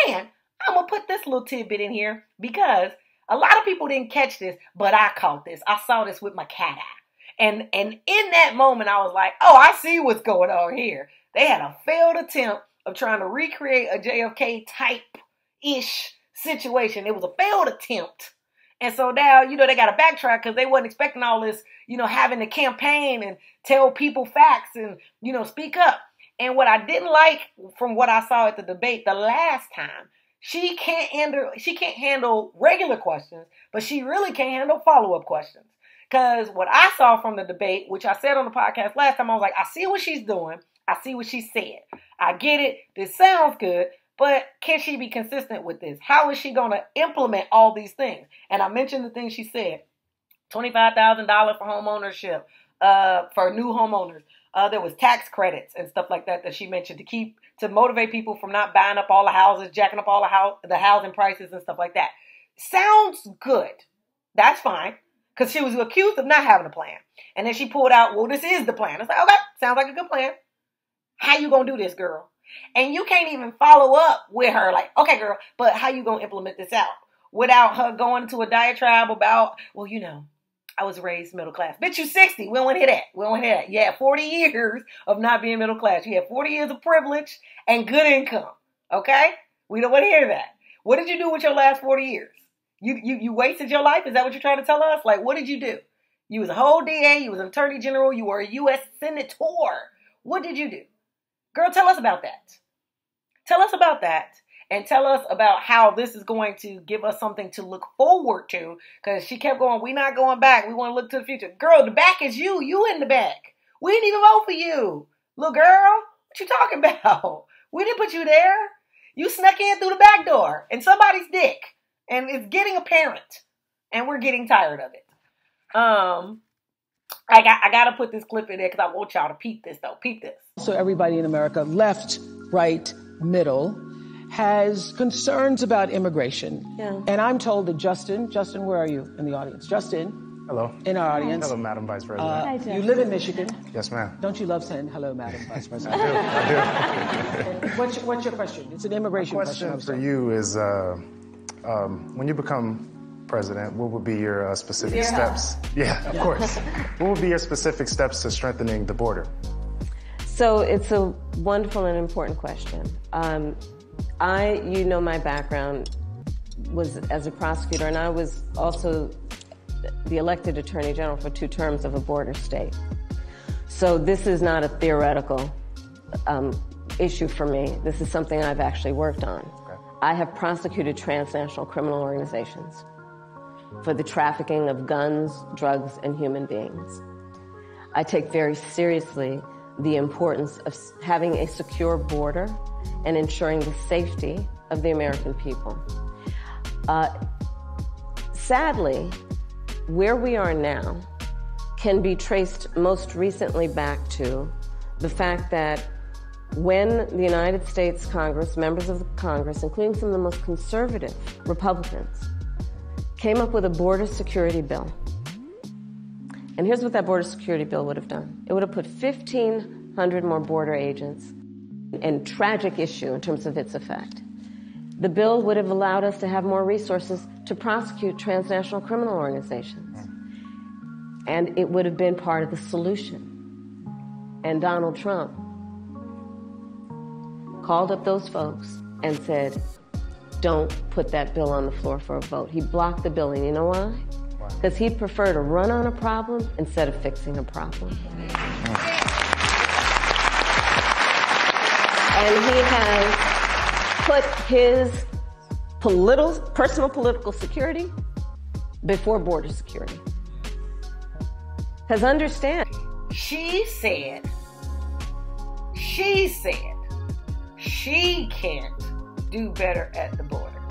And I'm going to put this little tidbit in here because a lot of people didn't catch this, but I caught this. I saw this with my cat eye. And in that moment, I was like, oh, I see what's going on here. They had a failed attempt of trying to recreate a JFK type-ish situation. It was a failed attempt. And so now, they got to backtrack because they wasn't expecting all this, having to campaign and tell people facts and, speak up. And what I didn't like from what I saw at the debate the last time, she can't handle regular questions, but she really can't handle follow-up questions. Because what I saw from the debate, which I said on the podcast last time, I was like, I see what she's doing. I see what she said. I get it. This sounds good. But can she be consistent with this? How is she going to implement all these things? And I mentioned the things she said. $25,000 for home ownership, for new homeowners. There was tax credits and stuff like that she mentioned to motivate people from not buying up all the houses, jacking up all the housing prices and stuff like that. Sounds good. That's fine. Because she was accused of not having a plan. And then she pulled out, well, this is the plan. It's like, okay, sounds like a good plan. How you going to do this, girl? And you can't even follow up with her like, okay, girl, but how you going to implement this out? Without her going into a diatribe about, well, I was raised middle class. Bitch, you 60. We don't want to hear that. You had 40 years of not being middle class. You had 40 years of privilege and good income. Okay? We don't want to hear that. What did you do with your last 40 years? You wasted your life? Is that what you're trying to tell us? Like, what did you do? You was a whole DA. You was an attorney general. You were a U.S. senator. What did you do? Girl, tell us about that. Tell us about that. And tell us about how this is going to give us something to look forward to. Because she kept going, we not going back. We want to look to the future. Girl, the back is you. You in the back. We didn't even vote for you. Little girl, what you talking about? We didn't put you there. You snuck in through the back door. And somebody's dick. And it's getting apparent. And we're getting tired of it. I got to put this clip in there because I want y'all to peep this, though. Peep this. So everybody in America, left, right, middle, has concerns about immigration. Yeah. And I'm told that Justin, where are you in the audience? Justin. Hello. In our audience. Hello, Madam Vice President. You live in Michigan. Yes, ma'am. Don't you love saying hello, Madam Vice President? I do. What's your question? It's an immigration question. My question for you is, when you become president, what would be your specific steps? Yeah, of course. What would be your specific steps to strengthening the border? So it's a wonderful and important question. My background was as a prosecutor, and I was also the elected attorney general for 2 terms of a border state. So this is not a theoretical issue for me. This is something I've actually worked on. Okay. I have prosecuted transnational criminal organizations for the trafficking of guns, drugs, and human beings. I take very seriously the importance of having a secure border and ensuring the safety of the American people. Sadly, where we are now can be traced most recently back to the fact that when the United States Congress, members of the Congress, including some of the most conservative Republicans, came up with a border security bill. And here's what that border security bill would have done. It would have put 1,500 more border agents, and tragic issue in terms of its effect. The bill would have allowed us to have more resources to prosecute transnational criminal organizations. And it would have been part of the solution. And Donald Trump called up those folks and said, don't put that bill on the floor for a vote. He blocked the bill, and you know why? Because he'd prefer to run on a problem instead of fixing a problem. And he has put his personal political security before border security. Because understand. She said she said she can't do better at the border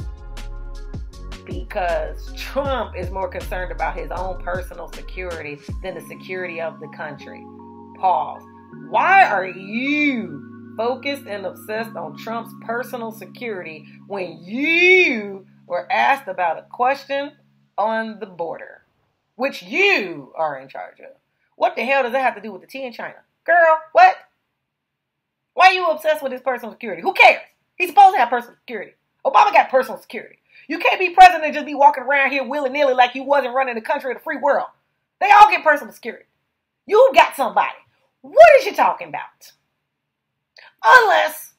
because Trump is more concerned about his own personal security than the security of the country. Pause. Why are you focused and obsessed on Trump's personal security when you were asked about a question on the border, which you are in charge of? What the hell does that have to do with the tea in China? Girl, what? Why are you obsessed with his personal security? Who cares? He's supposed to have personal security. Obama got personal security. You can't be president and just be walking around here willy-nilly like you wasn't running the country of the free world. They all get personal security. You got somebody. What is you talking about? Unless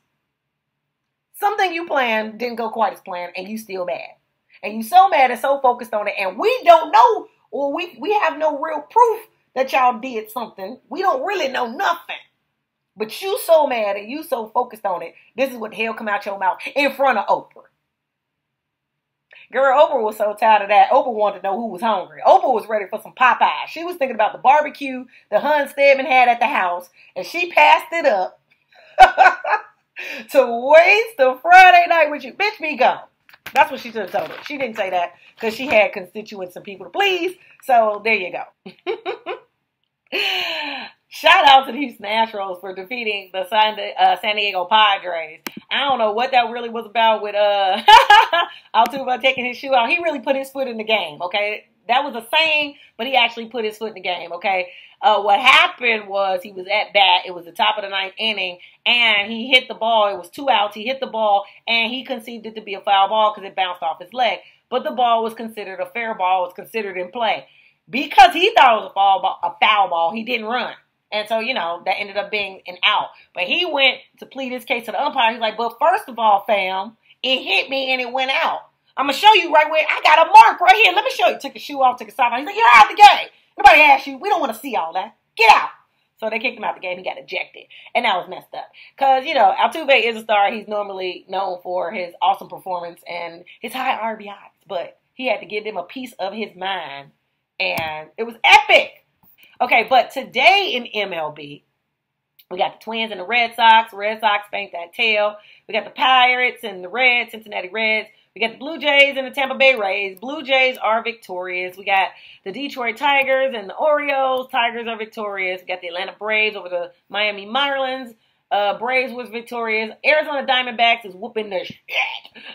something you planned didn't go quite as planned and you still mad. And you so mad and so focused on it and we don't know, or we have no real proof that y'all did something. We don't really know nothing. But you so mad and you so focused on it, this is what the hell come out your mouth in front of Oprah. Girl, Oprah was so tired of that. Oprah wanted to know who was hungry. Oprah was ready for some Popeyes. She was thinking about the barbecue the Hun Stedman had at the house, and she passed it up to waste a Friday night with you. Bitch, be gone. That's what she should have told her. She didn't say that because she had constituents and people to please. So there you go. Shout out to the Houston Astros for defeating the San Diego Padres. I don't know what that really was about with Altuve taking his shoe out. He really put his foot in the game, okay? That was a saying, but he actually put his foot in the game, okay? What happened was he was at bat. It was the top of the ninth inning, and he hit the ball. It was 2 outs. He hit the ball, and he conceived it to be a foul ball because it bounced off his leg. But the ball was considered a fair ball, was considered in play. Because he thought it was a foul ball, he didn't run. And so, you know, that ended up being an out. But he went to plead his case to the umpire. He's like, but first of all, fam, it hit me and it went out. I'm going to show you right where I got a mark right here. Let me show you. Took his shoe off, took his sock off. He's like, you're out the game. Nobody asked you. We don't want to see all that. Get out. So they kicked him out the game. He got ejected. And that was messed up. Because, you know, Altuve is a star. He's normally known for his awesome performance and his high RBIs. But he had to give them a piece of his mind. And it was epic. Okay, but today in MLB, we got the Twins and the Red Sox. Red Sox spanked that tail. We got the Pirates and the Reds, Cincinnati Reds. We got the Blue Jays and the Tampa Bay Rays. Blue Jays are victorious. We got the Detroit Tigers and the Orioles. Tigers are victorious. We got the Atlanta Braves over the Miami Marlins. Braves was victorious. Arizona Diamondbacks is whooping the shit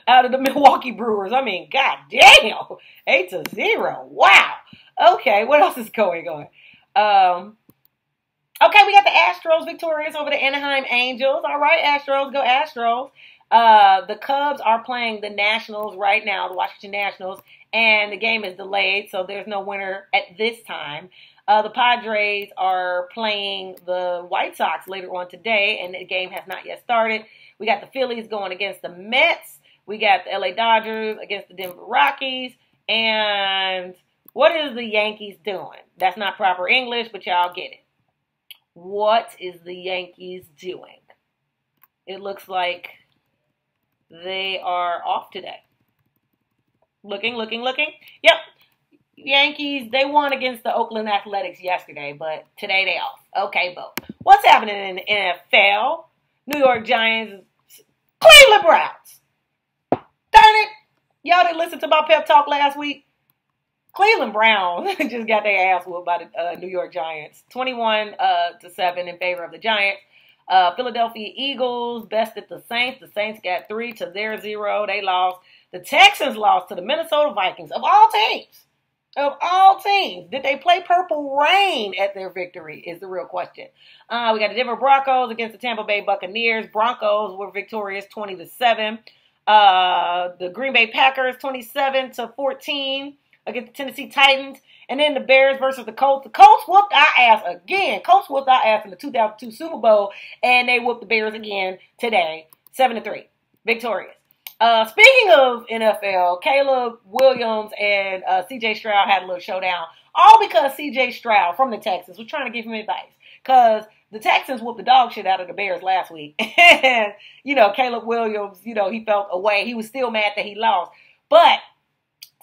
out of the Milwaukee Brewers. I mean, goddamn, 8-0. Wow. Okay, what else is going on? Okay, we got the Astros victorious over the Anaheim Angels. All right, Astros, go Astros. The Cubs are playing the Nationals right now, the Washington Nationals, and the game is delayed, so there's no winner at this time. The Padres are playing the White Sox later on today, and the game has not yet started. We got the Phillies going against the Mets. We got the LA Dodgers against the Denver Rockies, and what is the Yankees doing? That's not proper English, but y'all get it. What is the Yankees doing? It looks like they are off today. Looking. Yep. Yankees, they won against the Oakland Athletics yesterday, but today they off. Okay, but what's happening in the NFL? New York Giants, Cleveland Browns. Darn it. Y'all didn't listen to my pep talk last week? Cleveland Browns just got their ass whooped by the New York Giants. 21-7 in favor of the Giants. Philadelphia Eagles bested the Saints. The Saints got 3-0. They lost. The Texans lost to the Minnesota Vikings. Of all teams. Did they play Purple Rain at their victory is the real question. We got the Denver Broncos against the Tampa Bay Buccaneers. Broncos were victorious 20-7. The Green Bay Packers 27-14. Against the Tennessee Titans. And then the Bears versus the Colts. The Colts whooped our ass again. Colts whooped our ass in the 2002 Super Bowl. And they whooped the Bears again today. 7-3. Victorious. Speaking of NFL, Caleb Williams and C.J. Stroud had a little showdown. All because C.J. Stroud from the Texans was trying to give him advice. Because the Texans whooped the dog shit out of the Bears last week. And, Caleb Williams, he felt away. He was still mad that he lost. But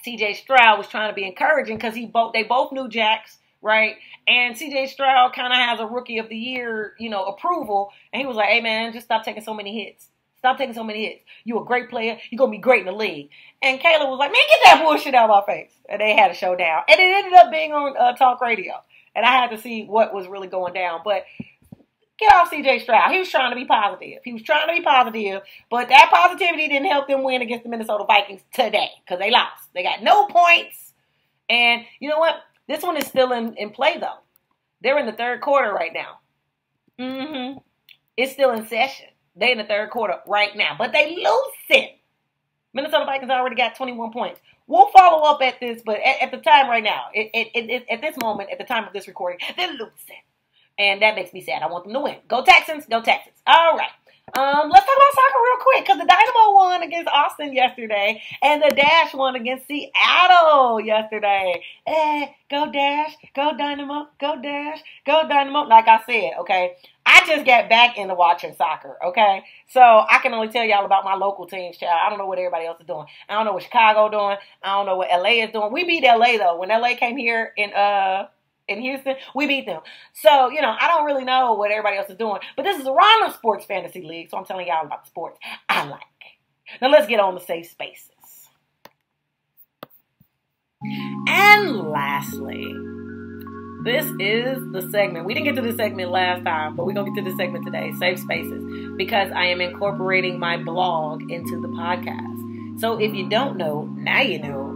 C.J. Stroud was trying to be encouraging because they both knew Jax right? And CJ Stroud kind of has a rookie of the year, approval. And he was like, hey, man, just stop taking so many hits. Stop taking so many hits. You a great player. You're going to be great in the league. And Caleb was like, man, get that bullshit out of my face. And they had a showdown. And it ended up being on talk radio. And I had to see what was really going down. But get off CJ Stroud. He was trying to be positive. But that positivity didn't help them win against the Minnesota Vikings today. Because they lost. They got no points. And you know what? This one is still in play, though. They're in the third quarter right now. Mm-hmm. It's still in session. They're in the third quarter right now. But they losing. Minnesota Vikings already got 21 points. We'll follow up at this, but at the time right now, at this moment, at the time of this recording, they're losing. And that makes me sad. I want them to win. Go Texans. Go Texans. All right. Let's talk about soccer real quick, because the Dynamo won against Austin yesterday, and the Dash won against Seattle yesterday. Go Dash, go Dynamo, go Dash, go Dynamo. Like I said, okay, I just got back into watching soccer, okay? So I can only tell y'all about my local teams, child. I don't know what everybody else is doing. I don't know what Chicago doing. I don't know what LA is doing. We beat LA, though. When LA came here in Houston, we beat them. So, I don't really know what everybody else is doing. But this is Aarona Sports Fantasy League, so I'm telling y'all about the sports I like. Now, let's get on to safe spaces. And lastly, this is the segment. We didn't get to this segment last time, but we're going to get to this segment today, safe spaces, because I am incorporating my blog into the podcast. So if you don't know, now you know.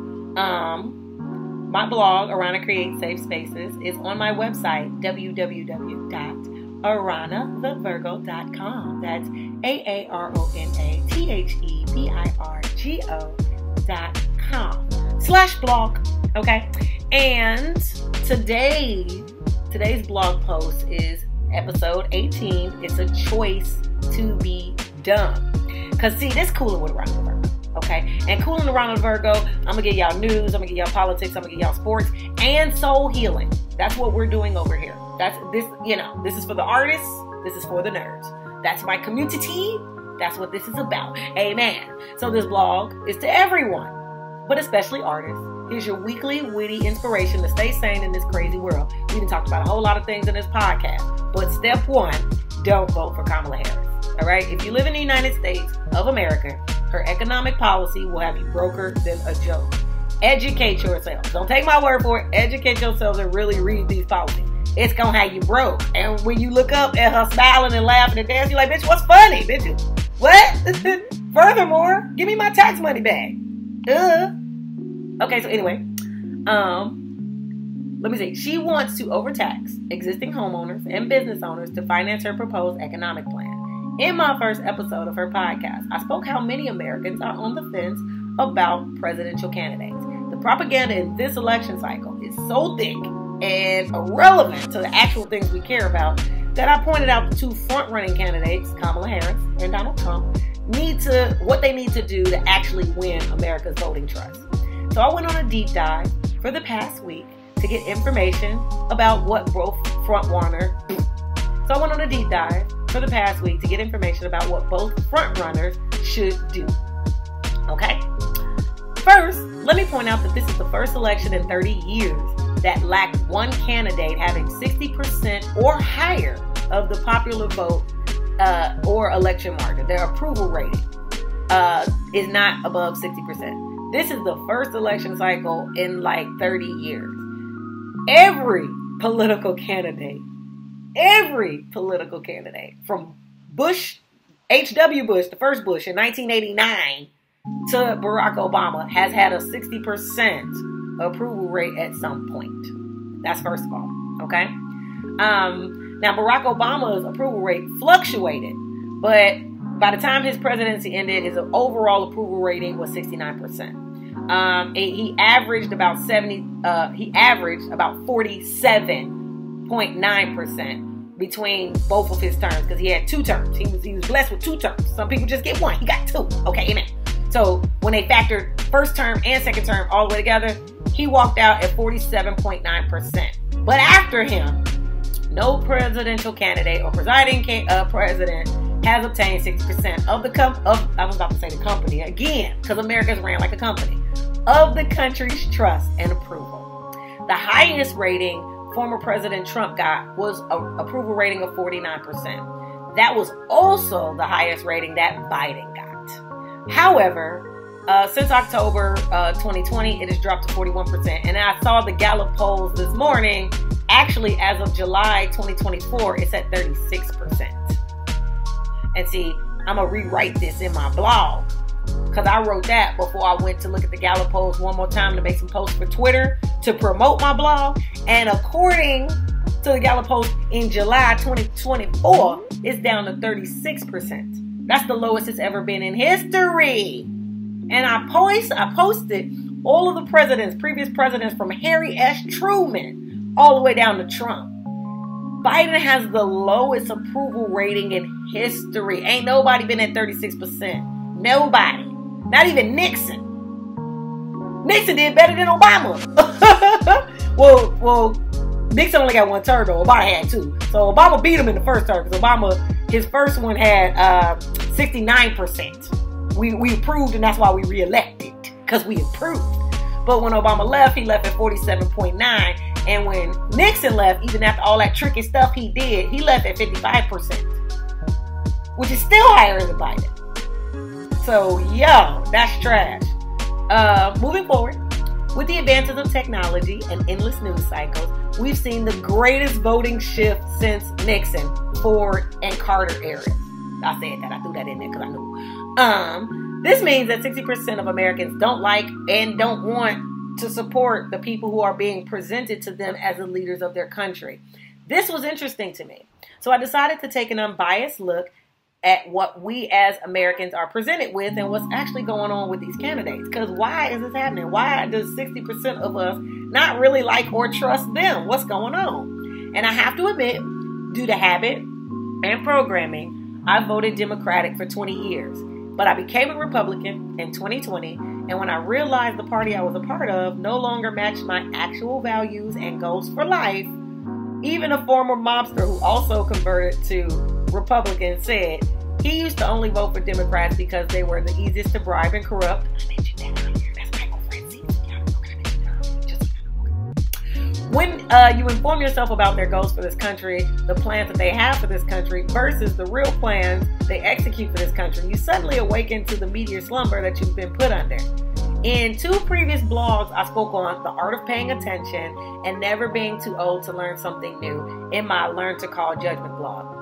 My blog, Aarona Create Safe Spaces, is on my website, www.AaronaTheVirgo.com. That's AaronaTheVirgo.com/blog. Okay? And today's blog post is episode 18. It's a choice to be done. Because, see, this Coolin with AaronaTheVirgo. Okay, and Coolin AaronaTheVirgo, I'm going to give y'all news, I'm going to give y'all politics, I'm going to give y'all sports, and soul healing. That's what we're doing over here. This is for the artists, this is for the nerds. That's my community, that's what this is about. Amen. So this blog is to everyone, but especially artists. Here's your weekly witty inspiration to stay sane in this crazy world. We done talked about a whole lot of things in this podcast, but step one, don't vote for Kamala Harris. All right, if you live in the United States of America, her economic policy will have you broker than a joke. Educate yourselves. Don't take my word for it. Educate yourselves and really read these policies. It's going to have you broke. And when you look up at her smiling and laughing and dancing, you're like, bitch, what's funny? Bitch, what? Furthermore, give me my tax money back. Okay, so anyway. Let me see. She wants to overtax existing homeowners and business owners to finance her proposed economic plan. In my first episode of her podcast, I spoke how many Americans are on the fence about presidential candidates. The propaganda in this election cycle is so thick and irrelevant to the actual things we care about that I pointed out the two front-running candidates, Kamala Harris and Donald Trump, what they need to do to actually win America's voting trust. So I went on a deep dive for the past week to get information about what both frontrunners should do. Okay? First, let me point out that this is the first election in 30 years that lacked one candidate having 60% or higher of the popular vote or election margin. Their approval rating is not above 60%. This is the first election cycle in like 30 years. Every political candidate from Bush, H.W. Bush, the first Bush in 1989 to Barack Obama has had a 60% approval rate at some point. That's first of all, okay? Now, Barack Obama's approval rate fluctuated, but by the time his presidency ended, his overall approval rating was 69%. He averaged about 47.9% between both of his terms, because he had two terms. He was blessed with two terms. Some people just get one. He got two. Okay, amen. So when they factored first term and second term all the way together, he walked out at 47.9%. But after him, no presidential candidate or presiding president has obtained 60% of the I was about to say the company again, because America's ran like a company, of the country's trust and approval. The highest rating former President Trump got was an approval rating of 49%. That was also the highest rating that Biden got. However, since October 2020, it has dropped to 41%. And I saw the Gallup polls this morning. Actually, as of July 2024, it's at 36%. And see, I'm going to rewrite this in my blog, because I wrote that before I went to look at the Gallup polls one more time to make some posts for Twitter to promote my blog. And according to the Gallup polls in July 2024, it's down to 36%. That's the lowest it's ever been in history. And I posted all of the previous presidents from Harry S. Truman all the way down to Trump. Biden has the lowest approval rating in history. Ain't nobody been at 36%. Nobody. Not even Nixon. Nixon did better than Obama. Well, Nixon only got one term though. Obama had two. So Obama beat him in the first term because Obama, his first one had 69%. We approved, and that's why we reelected, because we approved. But when Obama left, he left at 47.9%. And when Nixon left, even after all that tricky stuff he did, he left at 55%, which is still higher than Biden. So, that's trash. Moving forward, with the advances of technology and endless news cycles, we've seen the greatest voting shift since Nixon, Ford, and Carter eras. I said that. I threw that in there because I knew. This means that 60% of Americans don't like and don't want to support the people who are being presented to them as the leaders of their country. This was interesting to me. So I decided to take an unbiased look at what we as Americans are presented with and what's actually going on with these candidates. Because why is this happening? Why does 60% of us not really like or trust them? What's going on? And I have to admit, due to habit and programming, I voted Democratic for 20 years. But I became a Republican in 2020, and when I realized the party I was a part of no longer matched my actual values and goals for life, even a former mobster who also converted to Republican said he used to only vote for Democrats because they were the easiest to bribe and corrupt. I mentioned that earlier. That's my girlfriend. When you inform yourself about their goals for this country, the plans that they have for this country versus the real plans they execute for this country, you suddenly awaken to the meteor slumber that you've been put under. In 2 previous blogs, I spoke on the art of paying attention and never being too old to learn something new in my Learn to Call Judgment blog.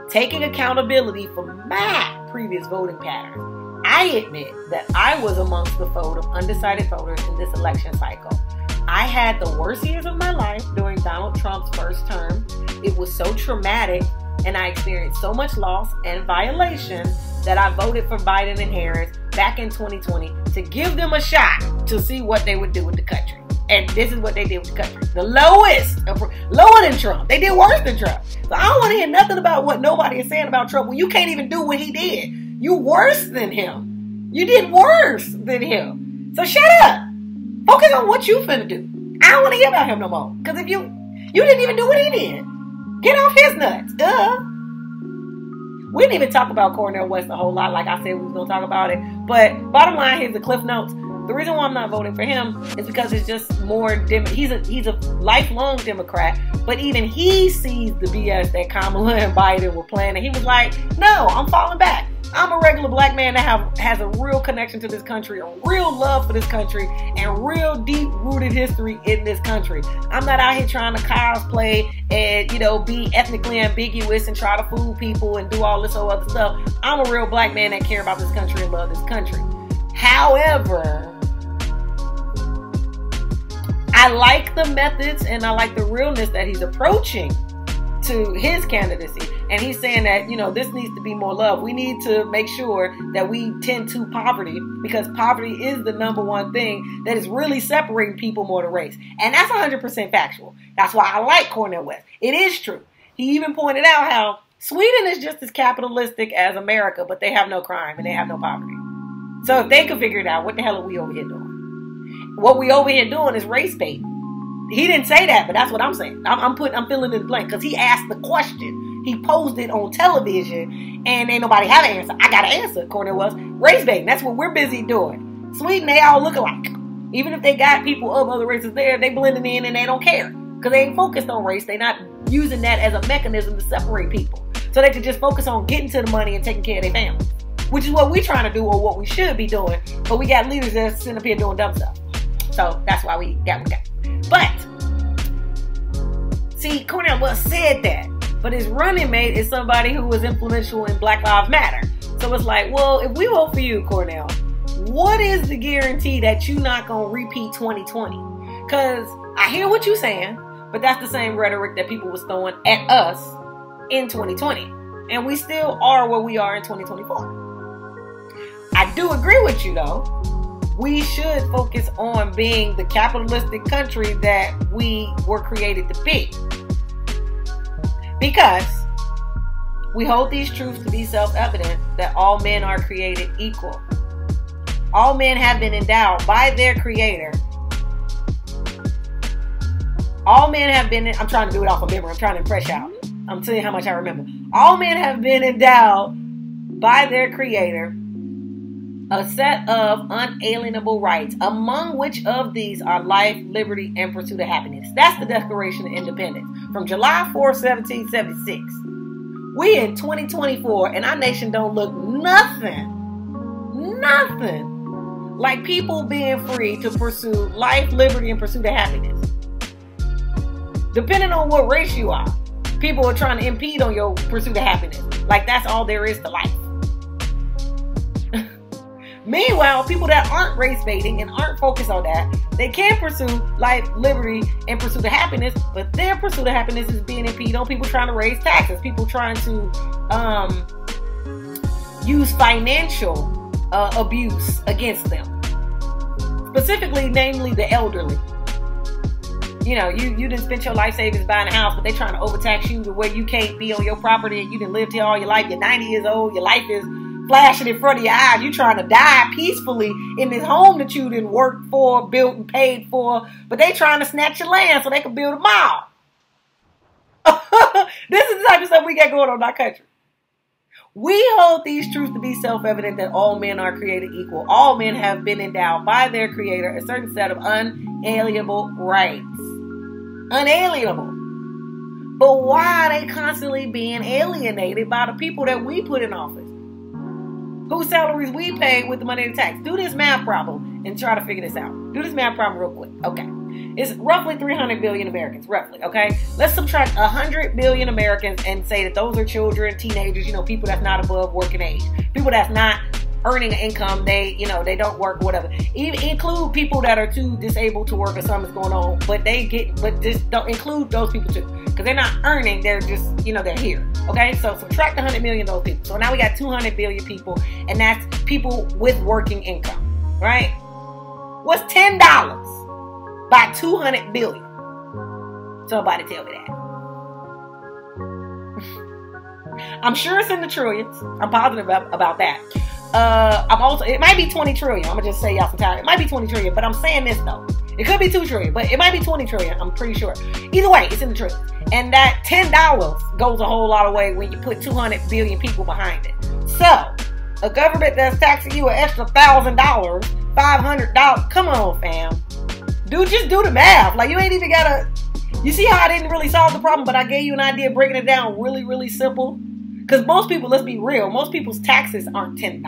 Taking accountability for my previous voting patterns, I admit that I was amongst the fold of undecided voters in this election cycle. I had the worst years of my life during Donald Trump's first term. It was so traumatic, and I experienced so much loss and violation that I voted for Biden and Harris back in 2020 to give them a shot to see what they would do with the country. And this is what they did with the country. The lowest, lower than Trump. They did worse than Trump. So I don't want to hear nothing about what nobody is saying about Trump when you can't even do what he did. You worse than him. You did worse than him. So shut up. Focus on what you finna do. I don't want to hear about him no more. Because if you didn't even do what he did. Get off his nuts. We didn't even talk about Cornel West a whole lot like I said we was going to talk about it. But bottom line, here's the cliff notes. The reason why I'm not voting for him is because it's just more, he's a lifelong Democrat, but even he sees the BS that Kamala and Biden were planning. He was like, no, I'm falling back. I'm a regular black man that has a real connection to this country, a real love for this country, and real deep-rooted history in this country. I'm not out here trying to cosplay and, be ethnically ambiguous and try to fool people and do all this whole other stuff. I'm a real black man that care about this country and love this country. However, I like the methods and I like the realness that he's approaching to his candidacy. And he's saying that, this needs to be more love. We need to make sure that we tend to poverty, because poverty is the number one thing that is really separating people more than race. And that's 100% factual. That's why I like Cornel West. It is true. He even pointed out how Sweden is just as capitalistic as America, but they have no crime and they have no poverty. So if they could figure it out, what the hell are we over here doing? What we over here doing is race bait. He didn't say that, but that's what I'm saying. I'm filling in the blank because he asked the question. He posed it on television, and ain't nobody have an answer. I got an answer. Cornel was race baiting. That's what we're busy doing. Sweden, they all look alike. Even if they got people of other races there, they blending in and they don't care Because they ain't focused on race. They're not using that as a mechanism to separate people. So they can just focus on getting to the money and taking care of their families. Which is what we're trying to do, or what we should be doing. But we got leaders that are sitting up here doing dumb stuff. So that's why we got what we got. But, see, Cornel West said that. But his running mate is somebody who was influential in Black Lives Matter. So it's like, well, if we vote for you, Cornel, what is the guarantee that you're not going to repeat 2020? Because I hear what you're saying, but that's the same rhetoric that people was throwing at us in 2020. And we still are where we are in 2024. I do agree with you, though. We should focus on being the capitalistic country that we were created to be. Because we hold these truths to be self-evident that all men are created equal. All men have been endowed by their creator. All men have been, I'm trying to do it off of memory. I'm trying to impress y'all. I'm telling you how much I remember. All men have been endowed by their creator a set of unalienable rights, among which of these are life, liberty, and pursuit of happiness. That's the Declaration of Independence from July 4th, 1776. We in 2024, and our nation don't look nothing like people being free to pursue life, liberty, and pursuit of happiness. Depending on what race you are, people are trying to impede on your pursuit of happiness. Like that's all there is to life. Meanwhile, people that aren't race baiting and aren't focused on that, they can pursue life, liberty, and pursuit of happiness, but their pursuit of happiness is being impeded on people trying to raise taxes, people trying to use financial abuse against them. Specifically, namely the elderly. You know, you didn't spend your life savings buying a house, but they trying to overtax you to where you can't be on your property, and you didn't live here all your life. You're 90 years old. Your life is flashing in front of your eyes. You trying to die peacefully in this home that you didn't work for, built, and paid for, but they trying to snatch your land so they can build a mall. This is the type of stuff we got going on in our country. We hold these truths to be self-evident that all men are created equal. All men have been endowed by their creator a certain set of unalienable rights. Unalienable. But why are they constantly being alienated by the people that we put in office? Whose salaries we pay with the money of the tax? Do this math problem and try to figure this out. Do this math problem real quick. Okay. It's roughly 300 billion Americans, roughly, okay? Let's subtract 100 billion Americans and say that those are children, teenagers, people that's not above working age. People that's not earning an income, they don't work, whatever. Even include people that are too disabled to work or something's going on, but just don't include those people too. Because they're not earning, they're just, they're here. Okay, so subtract 100 million of those people. So now we got 200 billion people, and that's people with working income, right? What's $10 by 200 billion? Somebody tell me that. I'm sure it's in the trillions. I'm positive about that. It might be 20 trillion. I'm gonna just say y'all some time. It might be 20 trillion, but I'm saying this though. It could be 2 trillion, but it might be 20 trillion. I'm pretty sure. Either way, it's in the trillions. And that $10 goes a whole lot of way when you put 200 billion people behind it. So, a government that's taxing you an extra $1,000, $500, come on, fam. Just do the math. Like, you ain't even gotta, you see how I didn't really solve the problem, but I gave you an idea of breaking it down really, really simple? Because most people, let's be real, most people's taxes aren't $10.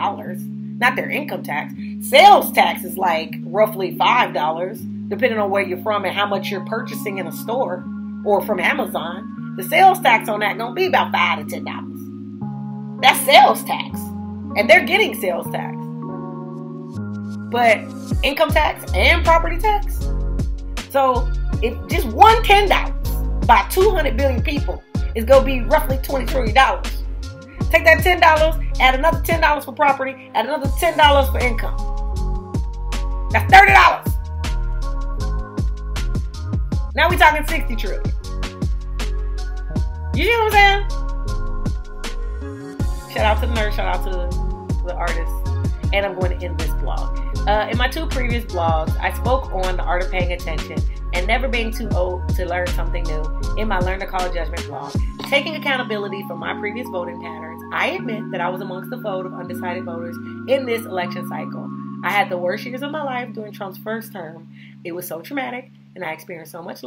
Not their income tax. Sales tax is like roughly $5, depending on where you're from and how much you're purchasing in a store or from Amazon. The sales tax on that gonna be about $5 to $10. That's sales tax. And they're getting sales tax. But income tax and property tax. So if just one $10 by 200 billion people is gonna be roughly $20 trillion. Take that $10, add another $10 for property, add another $10 for income. That's $30. Now we talking 60 trillion. You see what I'm saying? Shout out to the nerd, shout out to the artist. And I'm going to end this blog. In my 2 previous blogs, I spoke on the art of paying attention and never being too old to learn something new in my Learn to Call Judgment blog. Taking accountability for my previous voting patterns, I admit that I was amongst the vote of undecided voters in this election cycle. I had the worst years of my life during Trump's first term. It was so traumatic and I experienced so much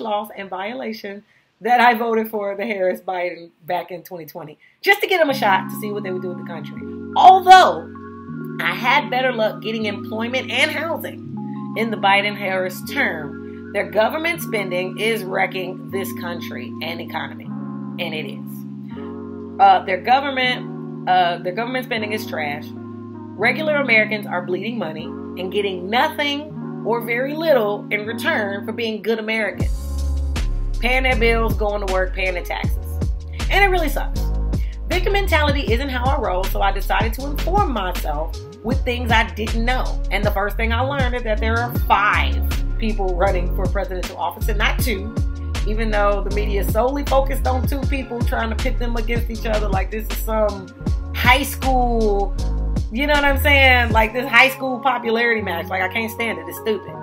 loss and violation that I voted for the Harris-Biden back in 2020, just to get them a shot to see what they would do with the country. Although I had better luck getting employment and housing in the Biden-Harris term, their government spending is wrecking this country and economy, and it is. Their government spending is trash. Regular Americans are bleeding money and getting nothing or very little in return for being good Americans. Paying their bills, going to work, paying their taxes. And it really sucks. Victim mentality isn't how I roll, so I decided to inform myself with things I didn't know. And the first thing I learned is that there are 5 people running for presidential office and not 2. Even though the media is solely focused on 2 people trying to pit them against each other like this is some high school, you know what I'm saying? Like this high school popularity match. Like I can't stand it. It's stupid.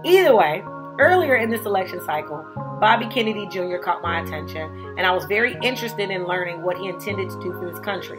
Either way, earlier in this election cycle, Bobby Kennedy Jr. caught my attention, and I was very interested in learning what he intended to do for this country.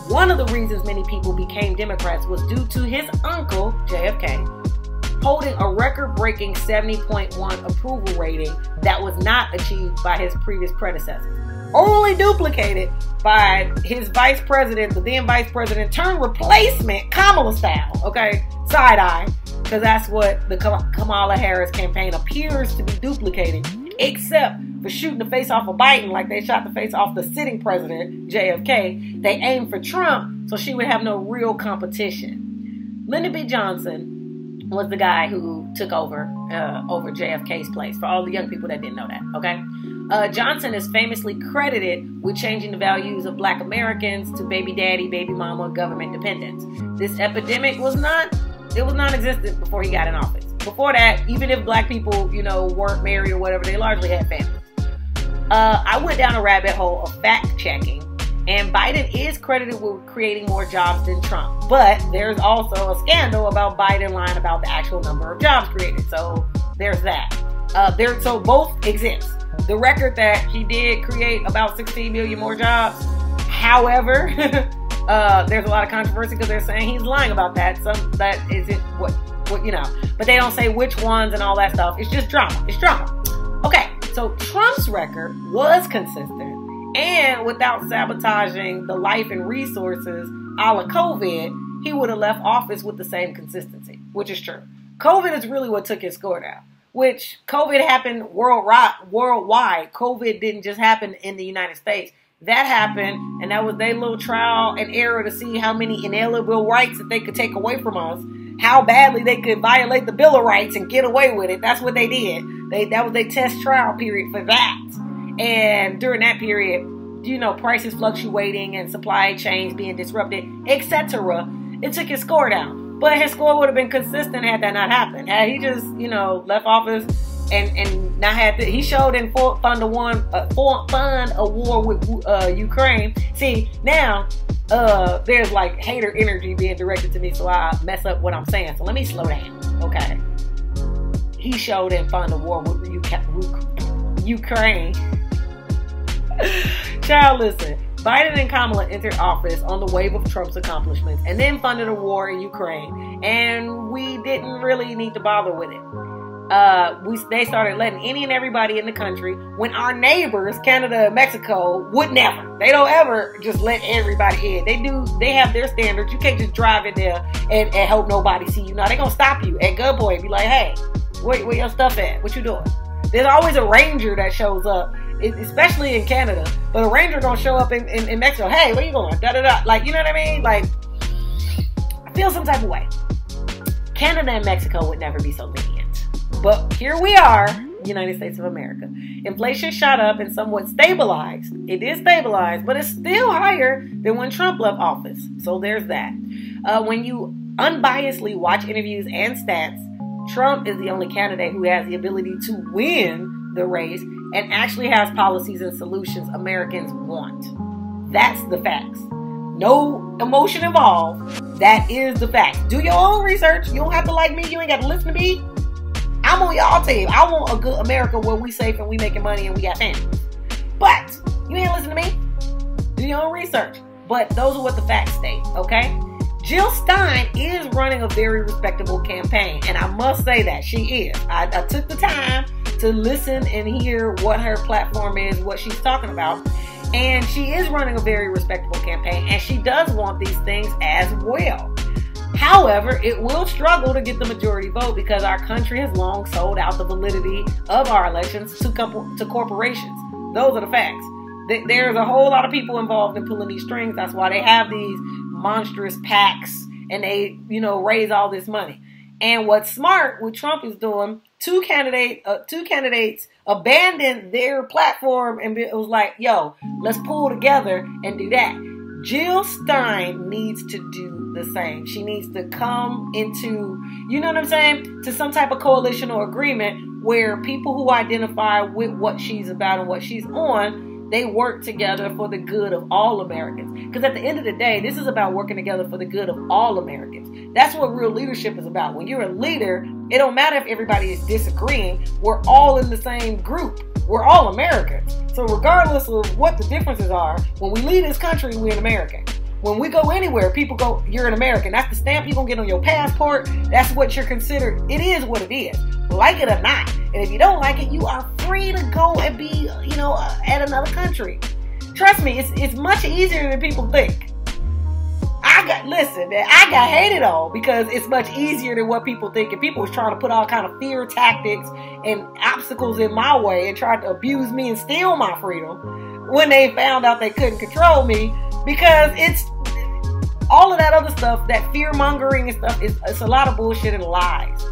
One of the reasons many people became Democrats was due to his uncle, JFK, holding a record-breaking 70.1 approval rating that was not achieved by his previous predecessors. Only duplicated by his vice president, the then vice president turned replacement, Kamala style, okay? Side eye. Because that's what the Kamala Harris campaign appears to be duplicating, except for shooting the face off of Biden like they shot the face off the sitting president, JFK. They aimed for Trump so she would have no real competition. Lyndon B. Johnson was the guy who took over JFK's place, for all the young people that didn't know that, okay? Johnson is famously credited with changing the values of Black Americans to baby daddy, baby mama, government dependence. This epidemic was non-existent before he got in office. Before that, even if Black people, weren't married or whatever, they largely had families. I went down a rabbit hole of fact checking, and Biden is credited with creating more jobs than Trump. But there's also a scandal about Biden lying about the actual number of jobs created. So there's that. So both exist. The record that he did create about 16 million more jobs. However, there's a lot of controversy because they're saying he's lying about that. That isn't what. But they don't say which ones and all that stuff. It's just drama. It's drama. Okay, so Trump's record was consistent, and without sabotaging the life and resources a la COVID, he would have left office with the same consistency, which is true. COVID is really what took his score down. Which COVID happened worldwide. COVID didn't just happen in the United States. That happened, and that was their little trial and error to see how many inalienable rights that they could take away from us, how badly they could violate the Bill of Rights and get away with it. That's what they did. That was their test trial period for that. And during that period, prices fluctuating and supply chains being disrupted, etc., it took his score down. But his score would have been consistent had that not happened. Had he just, left office and not had he showed in fund a war with Ukraine. See, now there's like hater energy being directed to me, so I mess up what I'm saying. So let me slow down, okay? He showed in fund a war with Ukraine. Child, listen. Biden and Kamala entered office on the wave of Trump's accomplishments and then funded a war in Ukraine, and we didn't really need to bother with it. They started letting any and everybody in the country when our neighbors, Canada and Mexico, would never. They don't ever just let everybody in. They have their standards. You can't just drive in there and hope nobody see you. No, they're going to stop you at gunpoint and be like, hey, where your stuff at? What you doing? There's always a ranger that shows up, especially in Canada. But a ranger going to show up in Mexico. Hey, where you going? Da-da-da. Like, you know what I mean? Like, I feel some type of way. Canada and Mexico would never be so lenient. But here we are, United States of America. Inflation shot up and somewhat stabilized. It is stabilized, but it's still higher than when Trump left office. So there's that. When you unbiasedly watch interviews and stats, Trump is the only candidate who has the ability to win the race and actually has policies and solutions Americans want. That's the facts. No emotion involved. That is the facts. Do your own research. You don't have to like me. You ain't got to listen to me. I'm on y'all team. I want a good America where we safe and we making money and we got families. But you ain't listen to me. Do your own research. But those are what the facts state, okay? Jill Stein is running a very respectable campaign, and I must say that she is. I took the time to listen and hear what her platform is, what she's talking about, and she is running a very respectable campaign, and she does want these things as well. However, it will struggle to get the majority vote because our country has long sold out the validity of our elections to corporations. Those are the facts. There's a whole lot of people involved in pulling these strings. That's why they have these monstrous PACs and they, raise all this money. And what's smart, what Trump is doing, two candidates abandoned their platform and it was like, yo, let's pull together and do that. Jill Stein needs to do the same. She needs to come into, to some type of coalition or agreement where people who identify with what she's about and what she's on, they work together for the good of all Americans. Because at the end of the day, this is about working together for the good of all Americans. That's what real leadership is about. When you're a leader, it don't matter if everybody is disagreeing. We're all in the same group. We're all Americans. So regardless of what the differences are, when we leave this country, we're an American. When we go anywhere, people go, you're an American. That's the stamp you're going to get on your passport. That's what you're considered. It is what it is. Like it or not. And if you don't like it, you are free to go and be, at another country. Trust me, it's much easier than people think. I got hated on because it's much easier than what people think. And people was trying to put all kind of fear tactics and obstacles in my way and tried to abuse me and steal my freedom when they found out they couldn't control me, because it's all of that other stuff, that fear mongering and stuff, it's a lot of bullshit and lies.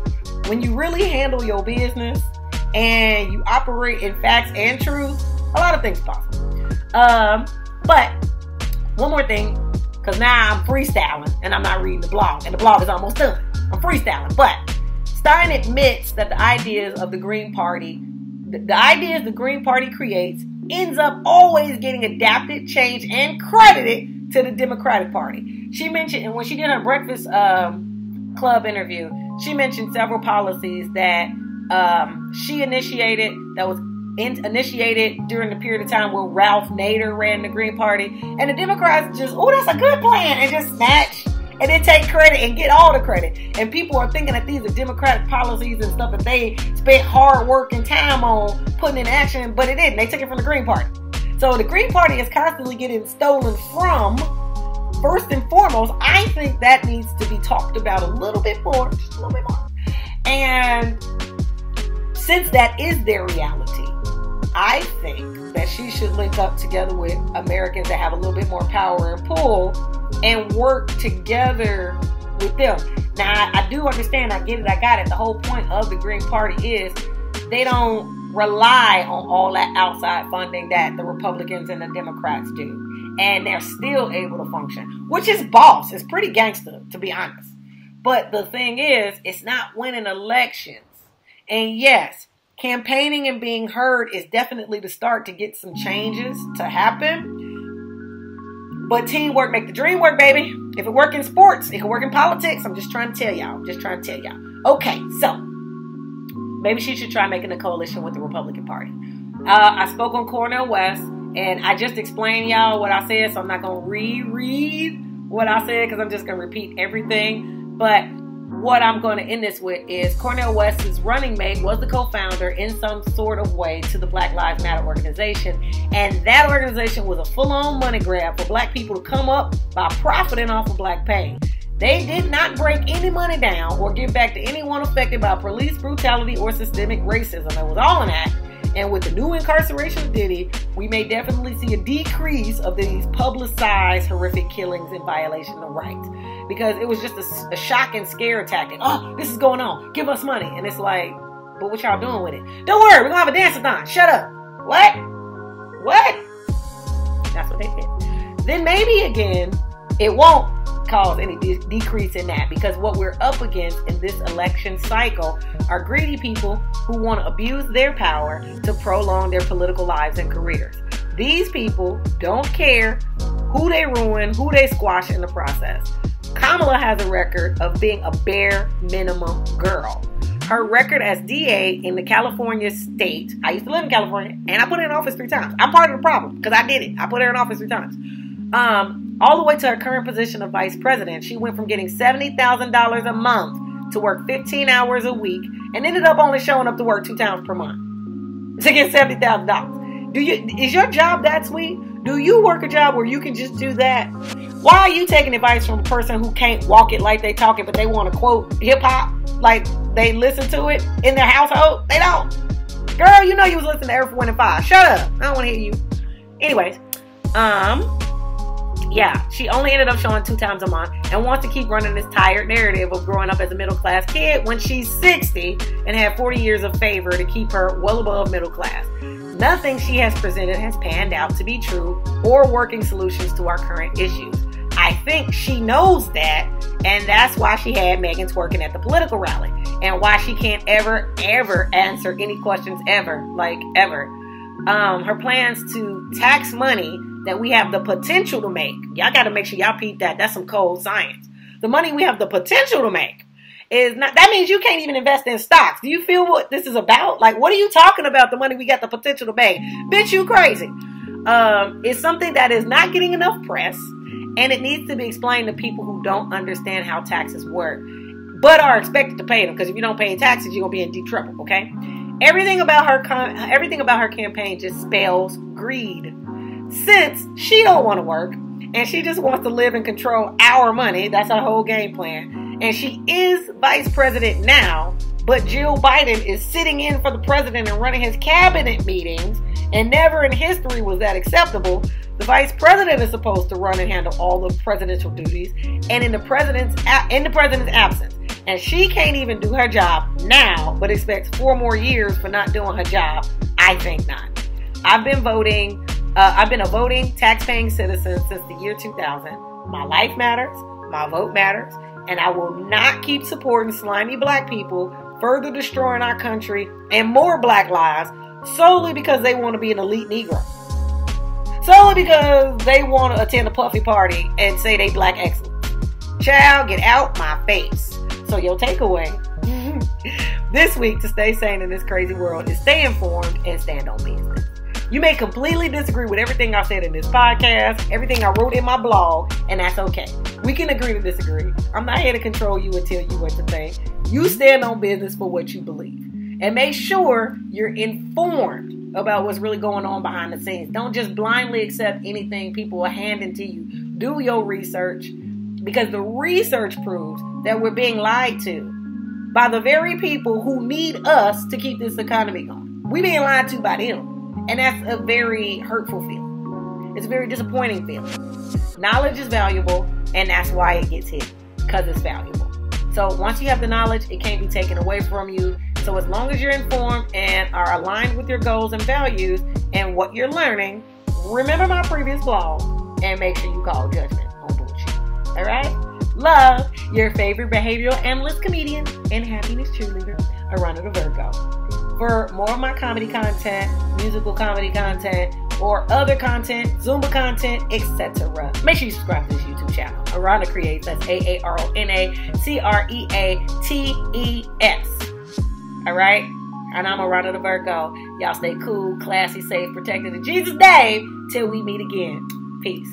When you really handle your business and you operate in facts and truth, a lot of things possible. But one more thing, because now I'm freestyling and I'm not reading the blog, and the blog is almost done. I'm freestyling. But Stein admits that the ideas of the Green Party, the ideas the Green Party creates, ends up always getting adapted, changed, and credited to the Democratic Party. She mentioned, and when she did her Breakfast Club interview, she mentioned several policies that she initiated, that was initiated during the period of time where Ralph Nader ran the Green Party, and the Democrats just, that's a good plan, and just snatch and then take credit and get all the credit. And people are thinking that these are Democratic policies and stuff that they spent hard work and time on putting in action, but it didn't. They took it from the Green Party. So the Green Party is constantly getting stolen from. First and foremost, I think that needs to be talked about a little bit more, just a little bit more. And since that is their reality, I think that she should link up together with Americans that have a little bit more power and pull and work together with them. Now, I do understand, I get it, I got it. The whole point of the Green Party is they don't rely on all that outside funding that the Republicans and the Democrats do. And they're still able to function, which is boss. It's pretty gangster, to be honest. But the thing is, it's not winning elections. And yes, campaigning and being heard is definitely the start to get some changes to happen. But teamwork make the dream work, baby. If it work in sports, it can work in politics. I'm just trying to tell y'all. Okay, so maybe she should try making a coalition with the Republican Party. I spoke on Cornel West, and I just explained y'all what I said, so I'm not going to reread what I said because I'm just going to repeat everything. But what I'm going to end this with is Cornel West's running mate was the co-founder in some sort of way to the Black Lives Matter organization. And that organization was a full-on money grab for black people to come up by profiting off of black pain. They did not break any money down or give back to anyone affected by police brutality or systemic racism. It was all an act. And with the new incarceration of Diddy, we may definitely see a decrease of these publicized horrific killings in violation of rights. Because it was just a shock and scare tactic. Oh, this is going on. Give us money. And it's like, but what y'all doing with it? Don't worry, we're going to have a dance-a-thon. Shut up. What? That's what they did. Then maybe again, it won't cause any decrease in that, because what we're up against in this election cycle are greedy people who want to abuse their power to prolong their political lives and careers. These people don't care who they ruin, who they squash in the process. Kamala has a record of being a bare minimum girl. Her record as DA in the California state, I used to live in California, and I put her in office 3 times. I'm part of the problem, because I did it. I put her in office 3 times. All the way to her current position of vice president. She went from getting $70,000 a month to work 15 hours a week and ended up only showing up to work 2 times per month to get $70,000. Is your job that sweet? Do you work a job where you can just do that? Why are you taking advice from a person who can't walk it like they talk it, but they want to quote hip hop like they listen to it in their household? They don't. Girl, you know you was listening to Earth, Wind, and Fire. Shut up. I don't want to hear you. Anyways, yeah, she only ended up showing 2 times a month and wants to keep running this tired narrative of growing up as a middle class kid when she's 60 and had 40 years of favor to keep her well above middle class. Nothing she has presented has panned out to be true or working solutions to our current issues. I think she knows that, and that's why she had Megan twerking at the political rally, and why she can't ever answer any questions ever. Her plans to tax money that we have the potential to make. Y'all got to make sure y'all peep that. That's some cold science. The money we have the potential to make is not, that means you can't even invest in stocks. Do you feel what this is about? Like, what are you talking about? The money we got the potential to make. Bitch, you crazy. It's something that is not getting enough press, and it needs to be explained to people who don't understand how taxes work, but are expected to pay them. Because if you don't pay taxes, you're gonna be in deep trouble. Okay. Everything about her campaign just spells greed. Since she don't want to work and she just wants to live and control our money, that's her whole game plan. And she is vice president now, but Jill Biden is sitting in for the president and running his cabinet meetings, and never in history was that acceptable. The vice president is supposed to run and handle all the presidential duties, and in the president's absence. And she can't even do her job now, but expects 4 more years for not doing her job. I think not. I've been a voting, tax-paying citizen since the year 2000. My life matters, my vote matters, and I will not keep supporting slimy black people further destroying our country and more black lives solely because they want to be an elite Negro. Solely because they want to attend a puffy party and say they black excellence. Child, get out my face. So your takeaway this week to stay sane in this crazy world is stay informed and stand on business. You may completely disagree with everything I've said in this podcast, everything I wrote in my blog, and that's okay. We can agree to disagree. I'm not here to control you and tell you what to think. You stand on business for what you believe. And make sure you're informed about what's really going on behind the scenes. Don't just blindly accept anything people are handing to you. Do your research, because the research proves that we're being lied to by the very people who need us to keep this economy going. We're being lied to by them. And that's a very hurtful feeling. It's a very disappointing feeling. Knowledge is valuable, and that's why it gets hit, because it's valuable. So once you have the knowledge, it can't be taken away from you. So as long as you're informed and are aligned with your goals and values and what you're learning, remember my previous blog and make sure you call judgment on bullshit. All right? Love, your favorite behavioral analyst, comedian, and happiness cheerleader, AaronaTheVirgo. For more of my comedy content, musical comedy content, or other content, Zumba content, etc., make sure you subscribe to this YouTube channel. Aarona Creates. That's AaronaCreates. All right? And I'm AaronaTheVirgo. Y'all stay cool, classy, safe, protected in Jesus' name till we meet again. Peace.